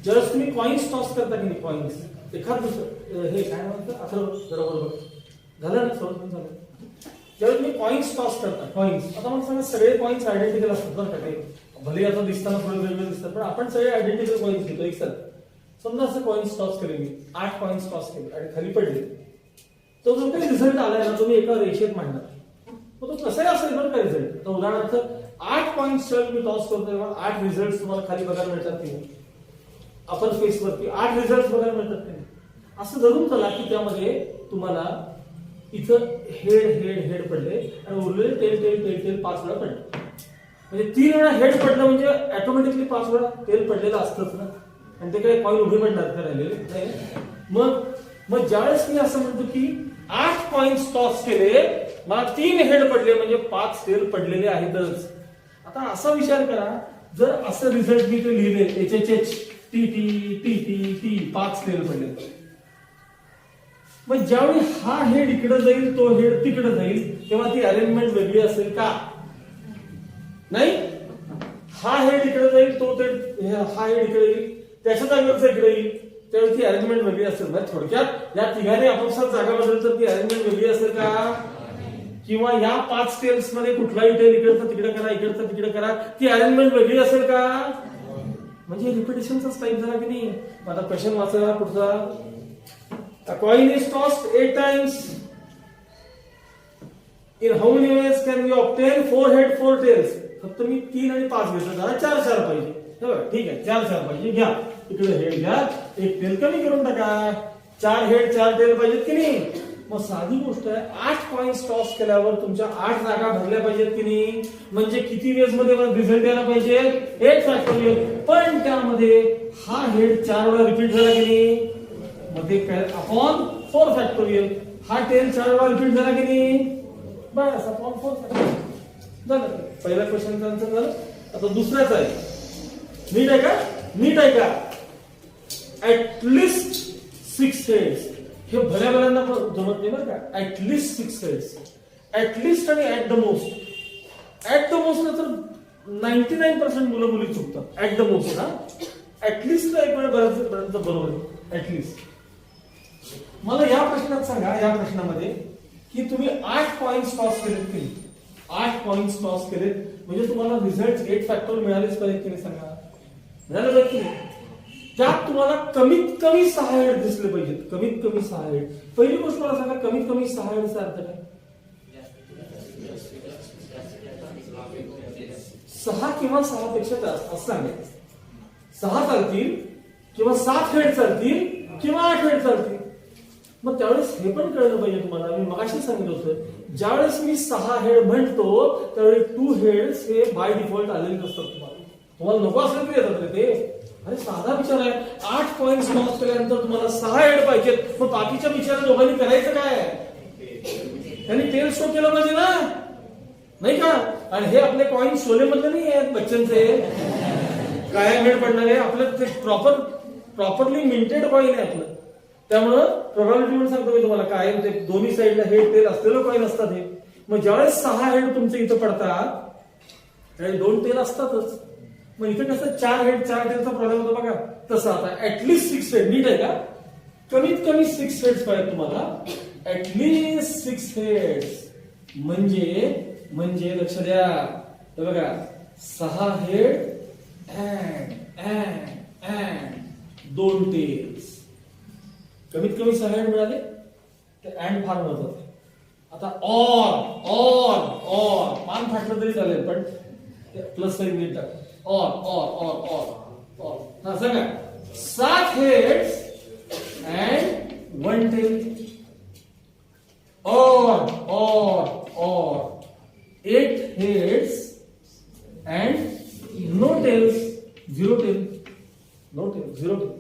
ज्यावेळेस तुम्ही कॉइन्स टॉस करता की नाही, कॉइन्स एखाद दुसरं हे काय म्हणतात अथर्व बरोबर झालं ना, सर्व झालं. ज्यावेळेस तुम्ही कॉइन्स टॉस करता, कॉइन्स आता मला सांगा सगळे कॉइन्स आयडेंटिकल असतात बरं का. ते भले आता दिसताना थोडे वेगळे दिसतात पण आपण सगळे आयडेंटिकल कॉइन्स घेतो एक साथ. समजा असं कॉइन्स टॉस केले मी, 8 कॉइन्स टॉस केले आणि खाली पडले, तो जो काही रिझल्ट आलाय ना तुम्ही एका रेषेत मांडणार. मग तो कसाही असेल बरं का रिझल्ट. तर उदाहरणार्थ 8 कॉइन्स मी टॉस करतो तेव्हा 8 रिझल्ट तुम्हाला खाली बघायला मिळतात की अपर फेस वरती 8 रिझल्ट बघायला मिळतात की असं धरून चला की त्यामध्ये तुम्हाला इथं हेड हेड हेड पडले आणि उरलेले टेल टेल टेल टेल 5 वेळा पडले. म्हणजे 3 वेळा हेड पडलं म्हणजे ऑटोमॅटिकली 5 वेळा टेल पडलेलं असतंच ना. आणि ते काही कॉइन उभे पडणार का राहिलेले नाही. मग ज्यावेळेस मी असं म्हणतो की 8 कॉइन्स टॉस केले, मला 3 हेड पडले म्हणजे 5 टेल पडलेले आहेतच. आता असा विचार करा, जर असं रिझल्ट मी ते लिहिले HHH T T T T T 5 tail पडले, मग ज्यावेळी हा हेड इकडे जाईल तो हेड तिकडे जाईल तेव्हा ती अरेंजमेंट वेगळी असेल का? नाही. हा हेड इकडे जाईल तो हा हेड इकडे येईल, त्याच्या जागेवरचा इकडे येईल, त्यावेळी ती अरेंजमेंट वेगळी असेल. म्हणजे थोडक्यात या तिघांनी आपापसात जागा बदल तर ती अरेंजमेंट वेगळी असेल का? किंवा या 5 टेल्स मध्ये कुठलाही टेल इकडचं तिकडे करा, इकडचं तिकडे करा, ती अरेंजमेंट वेगळी असेल का? म्हणजे रिपिटेशनचाच टाइप झाला की नाही. आता क्वेश्चन वाचा पुढचा. A coin is tossed 8 times. In how many ways can we obtain 4 head 4 tails? फक्त मी 3 आणि 5 घेतलं, जरा 4 पाहिजे. हे बघा ठीक आहे, 4 पाहिजे, घ्या इकडे हेड घ्या, एक टेल कमी करून टाका. 4 हेड 4 टेल पाहिजेत की नाही. मग साधी गोष्ट आहे, 8 पॉइंट्स टॉस केल्यावर तुमच्या 8 जागा भरल्या पाहिजेत की नाही. म्हणजे किती वेळेस मध्ये रिझल्ट यायला पाहिजे, 8 फॅक्टोरियल. पण त्यामध्ये हा हेड 4 वेळा रिपीट झाला की नाही, मग ते अपॉन 4 फॅक्टोरियल. हा टेल 4 वेळा रिपीट झाला की नाही, बस अपॉन 4 फॅक्टोरियल झालं. पहिल्या क्वेश्चनचा आन्सर झालं. आता दुसऱ्याच आहे, नीट आहे का, नीट आहे का. ऍटलिस्ट 6 हेड्स, हे भल्या भल्यांना जमत नाही बरं का. ऍटलिस्ट 6 हेड्स, ऍटलिस्ट आणि at the most. At the most तर 99% मुलं मुली चुकतात. ऍट द मोस्ट ना, ऍटलिस्ट एक वेळ बऱ्याच बरोबर आहे. ऍटलिस्ट मला या प्रश्नात सांगा, या प्रश्नामध्ये की तुम्ही 8 पॉइंट्स टॉस केलेत की 8 पॉइंट्स टॉस केलेत, म्हणजे तुम्हाला रिझल्ट 8 फॅक्टोरियल मिळालेच पाहिजे की नाही, सांगा मिळालं पाहिजे की नाही. त्यात तुम्हाला कमीत कमी 6 हेड दिसले पाहिजेत, कमीत कमी 6 हेड. पहिली गोष्ट मला सांगा, कमीत कमी 6 हेडचा अर्थ काय. 6 किंवा 6 पेक्षा जास्त असं सांगायचं. 6 चालतील किंवा 7 हेड चालतील किंवा 8 हेड चालतील. मग त्यावेळेस हे पण कळलं पाहिजे तुम्हाला, मी मगाशी सांगितलं होतं, ज्यावेळेस मी 6 हेड म्हणतो त्यावेळी 2 हेड्स हे बाय डिफॉल्ट आलेले नसतात. तुम्हाला नको असेल तरी येतात रे ते. अरे साधा विचार आहे, 8 पॉइंट्स टॉस केल्यानंतर तुम्हाला 6 हेड पाहिजेत, मग बाकीच्या विचार दोघांनी करायचं काय, त्यांनी टेल शो केलं पाहिजे ना, नाही का. आणि हे आपले कॉइन शोले मधले नाही आहेत बच्चनचे, काय हेड पडणार आहे आपलं, ते प्रॉपरली मिंटेड कॉइन आहे आपलं. त्यामुळं प्रोबॅबिलिटी म्हणून सांगतो मी तुम्हाला, काय ते दोन्ही साईडला हेड टेल असलेलं कॉइन असतात हे. मग ज्यावेळेस 6 हेड तुमचे इथं पडतात त्यावेळी 2 टेल असतातच. मग इथे कसं 4 हेड 4 टेलचा प्रॉब्लेम होता बघा, तसं आता ऍटलिस्ट 6 हेड. नीट आहे का, कमीत कमी 6 हेड्स पाहिजे तुम्हाला, ऍटलिस्ट 6 हेड्स. म्हणजे लक्ष द्या, हे बघा 6 हेड अँड 2 टेल्स. कमीत कमी 6 हेड मिळाले तर अँड फार महत्वाचं आहे. आता ऑर मान फाटलं तरी चालेल, पण प्लस साईन नीट टाका. ऑर हा सांगा, 7 heads and 1 tail. Or 8 heads and no tails, 0 tail, no tail, 0 tail.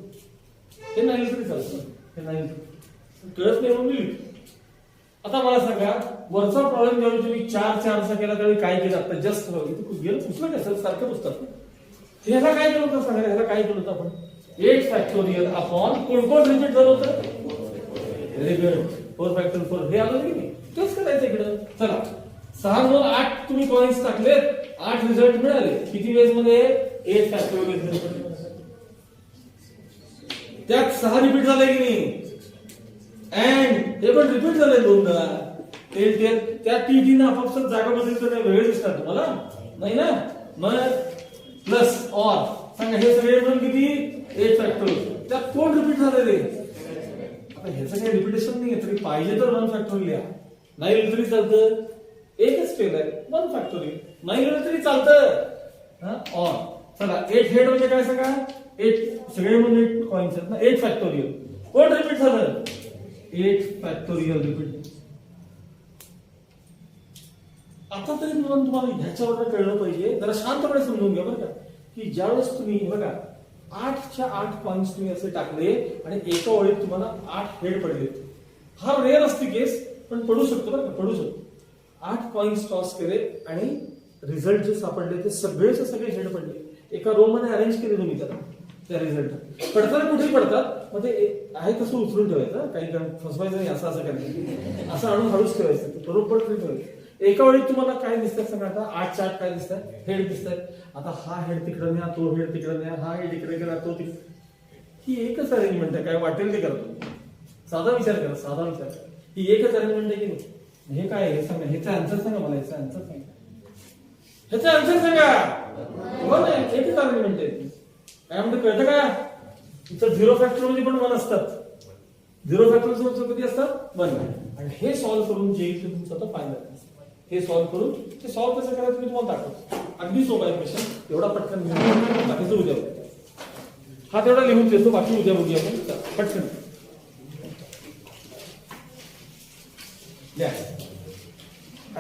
हे नाही तरी चालतं, हे नाही कळत नाही म्हणून लिहिलं. आता मला सांगा, वरचा प्रॉब्लेम ज्यावेळी तुम्ही 4 केला त्यावेळी काय केलं, आता जस्ट गेलं पुस्तक आहे सर, सारखं पुस्तक. ह्याला काय केलं होतं सांगा, ह्याला काय केलं होतं आपण, 8 फॅक्टोरियल अपॉन कोण रिपीट झालं होतं, व्हेरी गुड, 4 फॅक्टोरियल 4. हे आलं की नाही, तेच करायचं इकडं. चला 6 2 8 तुम्ही कॉइन्स टाकलेत, 8 रिझल्ट मिळाले. किती वेळेस मध्ये, 8 फॅक्टोरियल. त्यात 6 रिपीट झाले की नाही, अँड हे पण रिपीट झाले 2दा. टेल त्या टीटी ना आपापसात जागा बदलतो नाही, वेळ दिसतात तुम्हाला नाही ना. मग प्लस ऑर सांगा, हे सगळे मिळून किती, 8 फॅक्टोरियल. त्यात कोण रिपीट झाले रे. आता ह्याचं काही रिपिटेशन नाही, तरी पाहिजे तर 1 फॅक्टोरियल लिहा, नाही लिहिलं तरी चालतं. एकच टेल आहे, 1 फॅक्टोरियल, नाही लिहिलं तरी चालतं. ऑर चला 8 हेड म्हणजे काय सांगा, 8 सगळे मिळून 8 कॉइन्स आहेत ना, 8 फॅक्टोरियल. कोण रिपीट झालं, 8 फॅक्टोरियल रिपीट. आता तरी तुम्हाला ह्याच्यावर कळलं पाहिजे, जरा शांतपणे समजून घ्या बरं का, की ज्यावेळेस तुम्ही बघा 8च्या 8 पॉइंट्स तुम्ही असे टाकले आणि एका ओळीत तुम्हाला 8 हेड पडले. हा रेअर असते केस, पण पडू शकतो बरं का, पडू शकतो. 8 पॉइंट्स टॉस केले आणि रिझल्ट जे सापडले ते सगळेचे सगळे हेड पडले. एका रो मध्ये अरेंज केले तुम्ही त्या रिझल्ट. पडताना कुठेही पडतात, मग ते आहे तसं उचलून ठेवायचं, काही फसवायचं नाही, असं करायचं, असं आणून हळूच ठेवायचं, बरोबर ठेवायचं. एका वेळी तुम्हाला काय दिसतात सांगा, आता 8च्या 8 काय दिसतात, हेड दिसतात. आता हा हेड तिकडे न्या, तो हेड तिकडे न्या, हा हेड इकडे करा, तो तिकडे. ही एकच अरेंजमेंट आहे, काय वाटेल ते करतो. साधा विचार करा, साधा विचार करा, ही एकच अरेंजमेंट आहे की नाही. हे काय, हे सांगा, ह्याचा आन्सर सांगा मला, ह्याचा आन्सर सांगा, ह्याचा आन्सर सांगा. हो ना, एकच अरेंजमेंट आहे. काय म्हणते कळतं का, तुमचं 0 फॅक्टोरियल पण 1 असतात. 0 फॅक्टोरियल कधी असतात, 1. आणि हे सॉल्व्ह करून जे तुमचं आता फायनल, हे सॉल्व्ह करून ते सॉल्व्ह कसं करायचं मी तुम्हाला दाखवतो. अगदी सोपा आहे क्वेश्चन, एवढा पटकन घेऊन बाकीचं उद्या बघूया. हा तेवढा लिहून देतो, बाकी उद्या बघूया आपण. पटकन लिहा,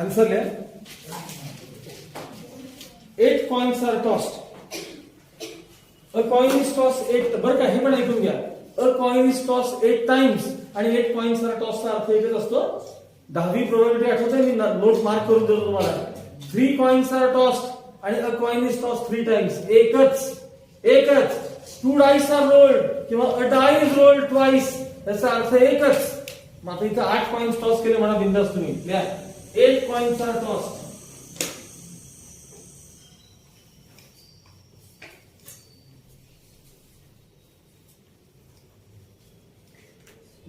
आन्सर लिहा. 8 coins are tossed. A coin is tossed 8. बरं का, हे पण ऐकून घ्या. A coin is tossed 8 times आणि 8 coins are tossed चा अर्थ एकच असतो. 10वी प्रोबॅबिलिटी आठवते, मी नोट मार्क करून देतो तुम्हाला. 3 coins are tossed आणि a coin is tossed 3 times. एकच. 2 dice are rolled किंवा a die is rolled twice. याचा अर्थ एकच. मग आता इथं 8 coins टॉस केले म्हणा बिंदास तुम्ही. लिहा 8 coins are tossed.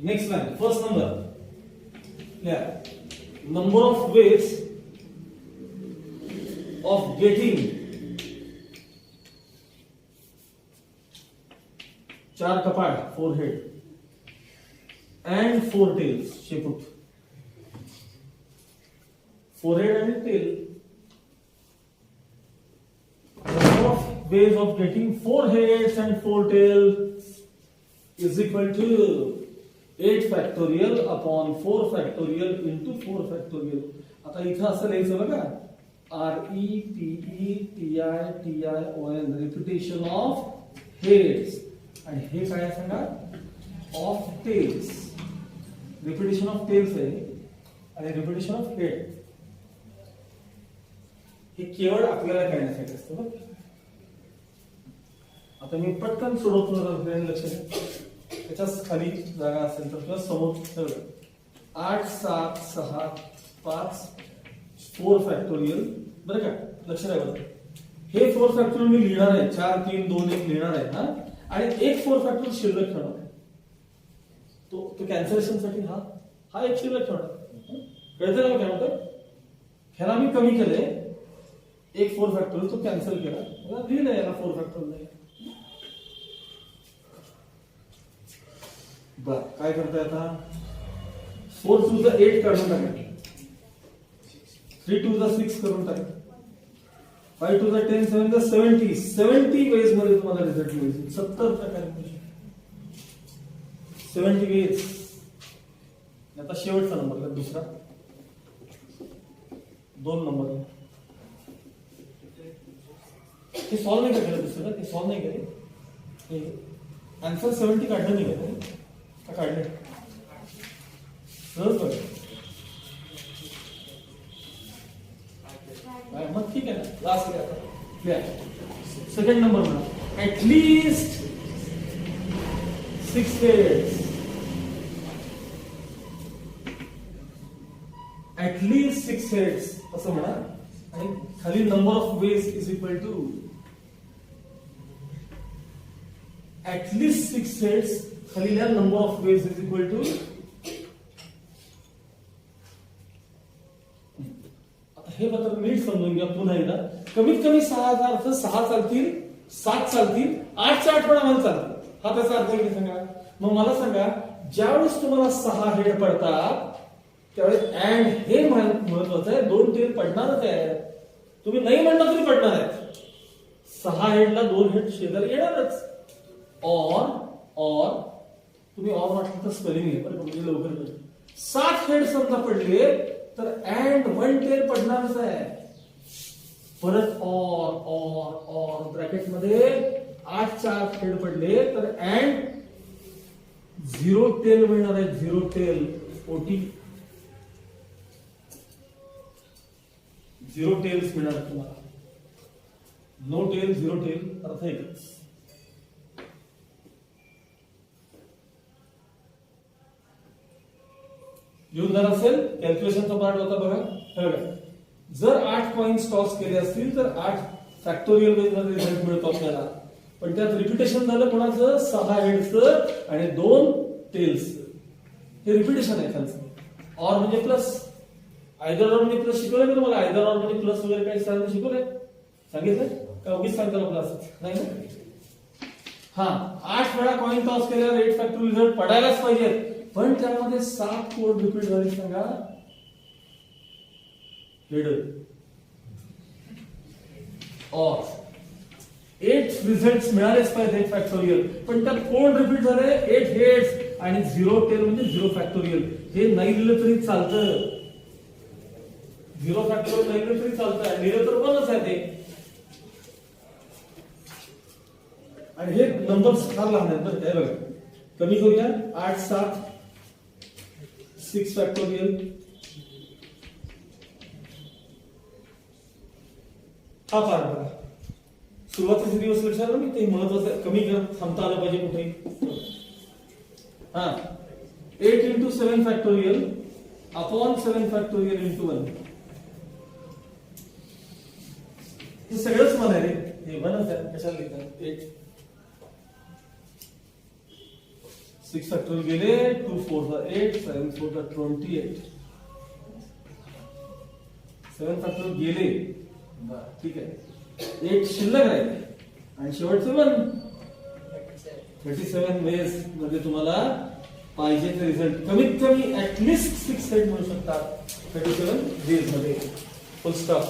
Next line, first number. Yeah. Number of ways of getting 4 कपाळ, 4 head and 4 tails. शेपूट, 4 head and tail. Number of ways of getting 4 heads and 4 tails is equal to 8 factorial upon 4 factorial into 4 factorial. आता इथं असं लिहायचं बघा, REPETITION, repetition of heads. आणि हे काय सांगा, of tails. Repetition of tails आहे आणि रिपिटेशन ऑफ हेड. हे केवळ आपल्याला कळण्यासाठी असतं बघ. आता मी पटकन सोडवतो, लक्ष द्या. त्याच्याच खाली जागा असेल तर किंवा समोर सगळं 8 7 6 5 4 फॅक्टोरियल. बरं का, लक्ष द्या बरं. हे 4 फॅक्टोरियल मी लिहिणार आहे, 4 3 2 1 लिहिणार आहे हा, आणि एक 4 फॅक्टोरियल शिल्लक ठेवणार आहे. तो कॅन्सलेशन साठी हा एक शिल्लक ठेवणार. कळतं ना काय म्हणतं? ह्याला मी कमी केलंय, एक 4 फॅक्टोरियल तो कॅन्सल केला, लिहिलं याला 4 फॅक्टोरियल नाही. बर, काय करताय आता? 4 to the 8 काढून टाका, 3 to the 6 करून टाका, 5 to the 10, 7 to the 70. 70 veg मध्ये तुम्हाला रिझल्ट मिळेल. 70 प्रकारे 70 वेज. आता शेवटचा नंबर, दुसरा 2 नंबर. हे सॉल्व्ह नाही केलं दुसरं, ते सॉल्व्ह नाही केले. आन्सर 70 काढलं नाही का? काढले सहज बघ. मग ठीक आहे ना, लास्ट सेकंड नंबर म्हणा. At least 6 heads. ऍटलीस्ट 6 heads असं म्हणा. आणि खाली number of ways is equal to at least 6 heads. खाली लिहा number of ways is equal to. आता हे पत्र नीट समजून घ्या पुन्हा एकदा. कमीत कमी 6 अर्थ 6 चालतील, 7 चालतील, 8च्या 8 पण आम्हाला चालतील. हा त्याचा अर्थ आहे सांगा. मग मला सांगा, ज्यावेळेस तुम्हाला 6 हेड पडतात त्यावेळेस अँड हे महत्वाचं आहे, 2 टेल पडणारच आहे. तुम्ही नाही म्हणता तरी पडणार आहेत. 6 हेडला 2 हेड शेजारी येणारच. और तुम्ही ऑर म्हटलं तर स्पेलिंग आहे बरं, म्हणजे लवकर कळेल. 7 हेड समजा पडले तर अँड 1 टेल पडणारच आहे. परत और ब्रॅकेट मध्ये 8च्या 8 हेड पडले तर अँड 0 टेल मिळणार आहे. 0 टेल ओटी 0 टेल्स मिळणार तुम्हाला. नो टेल 0 टेल अर्थ एकच. येऊन जर असेल कॅल्क्युलेशनचा पार्ट होता बघा. जर 8 कॉइन्स टॉस केले असतील तर 8 फॅक्टोरियल वेज मध्ये रिझल्ट मिळतो आपल्याला. पण त्यात रिपिटेशन झालं कोणाचं? 6 हेड्सचं आणि 2 टेल्सचं. हे रिपिटेशन आहे खालचं. ऑर म्हणजे प्लस, आयदर ऑर म्हणजे प्लस शिकवलंय का तुम्हाला? आयदर ऑर म्हणजे प्लस वगैरे काही सांगितलं, शिकवलंय सांगितलंय का? उगीच सांगतो क्लास नाही ना. हा 8 वेळा कॉइन टॉस केल्यावर 8 फॅक्टोरियल रिझल्ट पडायलाच पाहिजे. पण त्यामध्ये 7 कोड रिपीट झाले सांगा. हेड ऑर 8 रिझल्ट मिळालेच पाहिजे 8 फॅक्टोरियल, पण त्यात कोण रिपीट झाले 8 हेड्स आणि 0 टेल म्हणजे 0 फॅक्टोरियल. हे नाही लिहिलं तरी चालतं, 0 फॅक्टोरियल नाही लिहिलं तरी चालतं, लिहिलं तर 1च आहे ते. आणि हे नंबर्स फार लहान आहेत बरं काय. बघा कमी करूया, 8 7 6 फॅक्टोरियल, हा पार्ट बघा. सुरुवातीचे दिवस लक्षात आलं मी, ते महत्वाचं आहे, कमी करत थांबता आलं पाहिजे कुठेही. हा 8 into 7 factorial upon 7 factorial into 1. हे सगळंच मन आहे रे, हे मनच आहे, कशाला लिहितात. 8 6 फॅक्टोरियल गेले, 2 4 8, 7 4 28, 7 फॅक्टोरियल गेले, ठीक आहे. 8 शिल्लक राहिले आणि शेवटचं 1. 37 वेज मध्ये तुम्हाला पाहिजे ते रिझल्ट कमीत कमी ऍटलिस्ट 6 हेड मिळू शकतात 37 वेज मध्ये. फुल स्टॉप.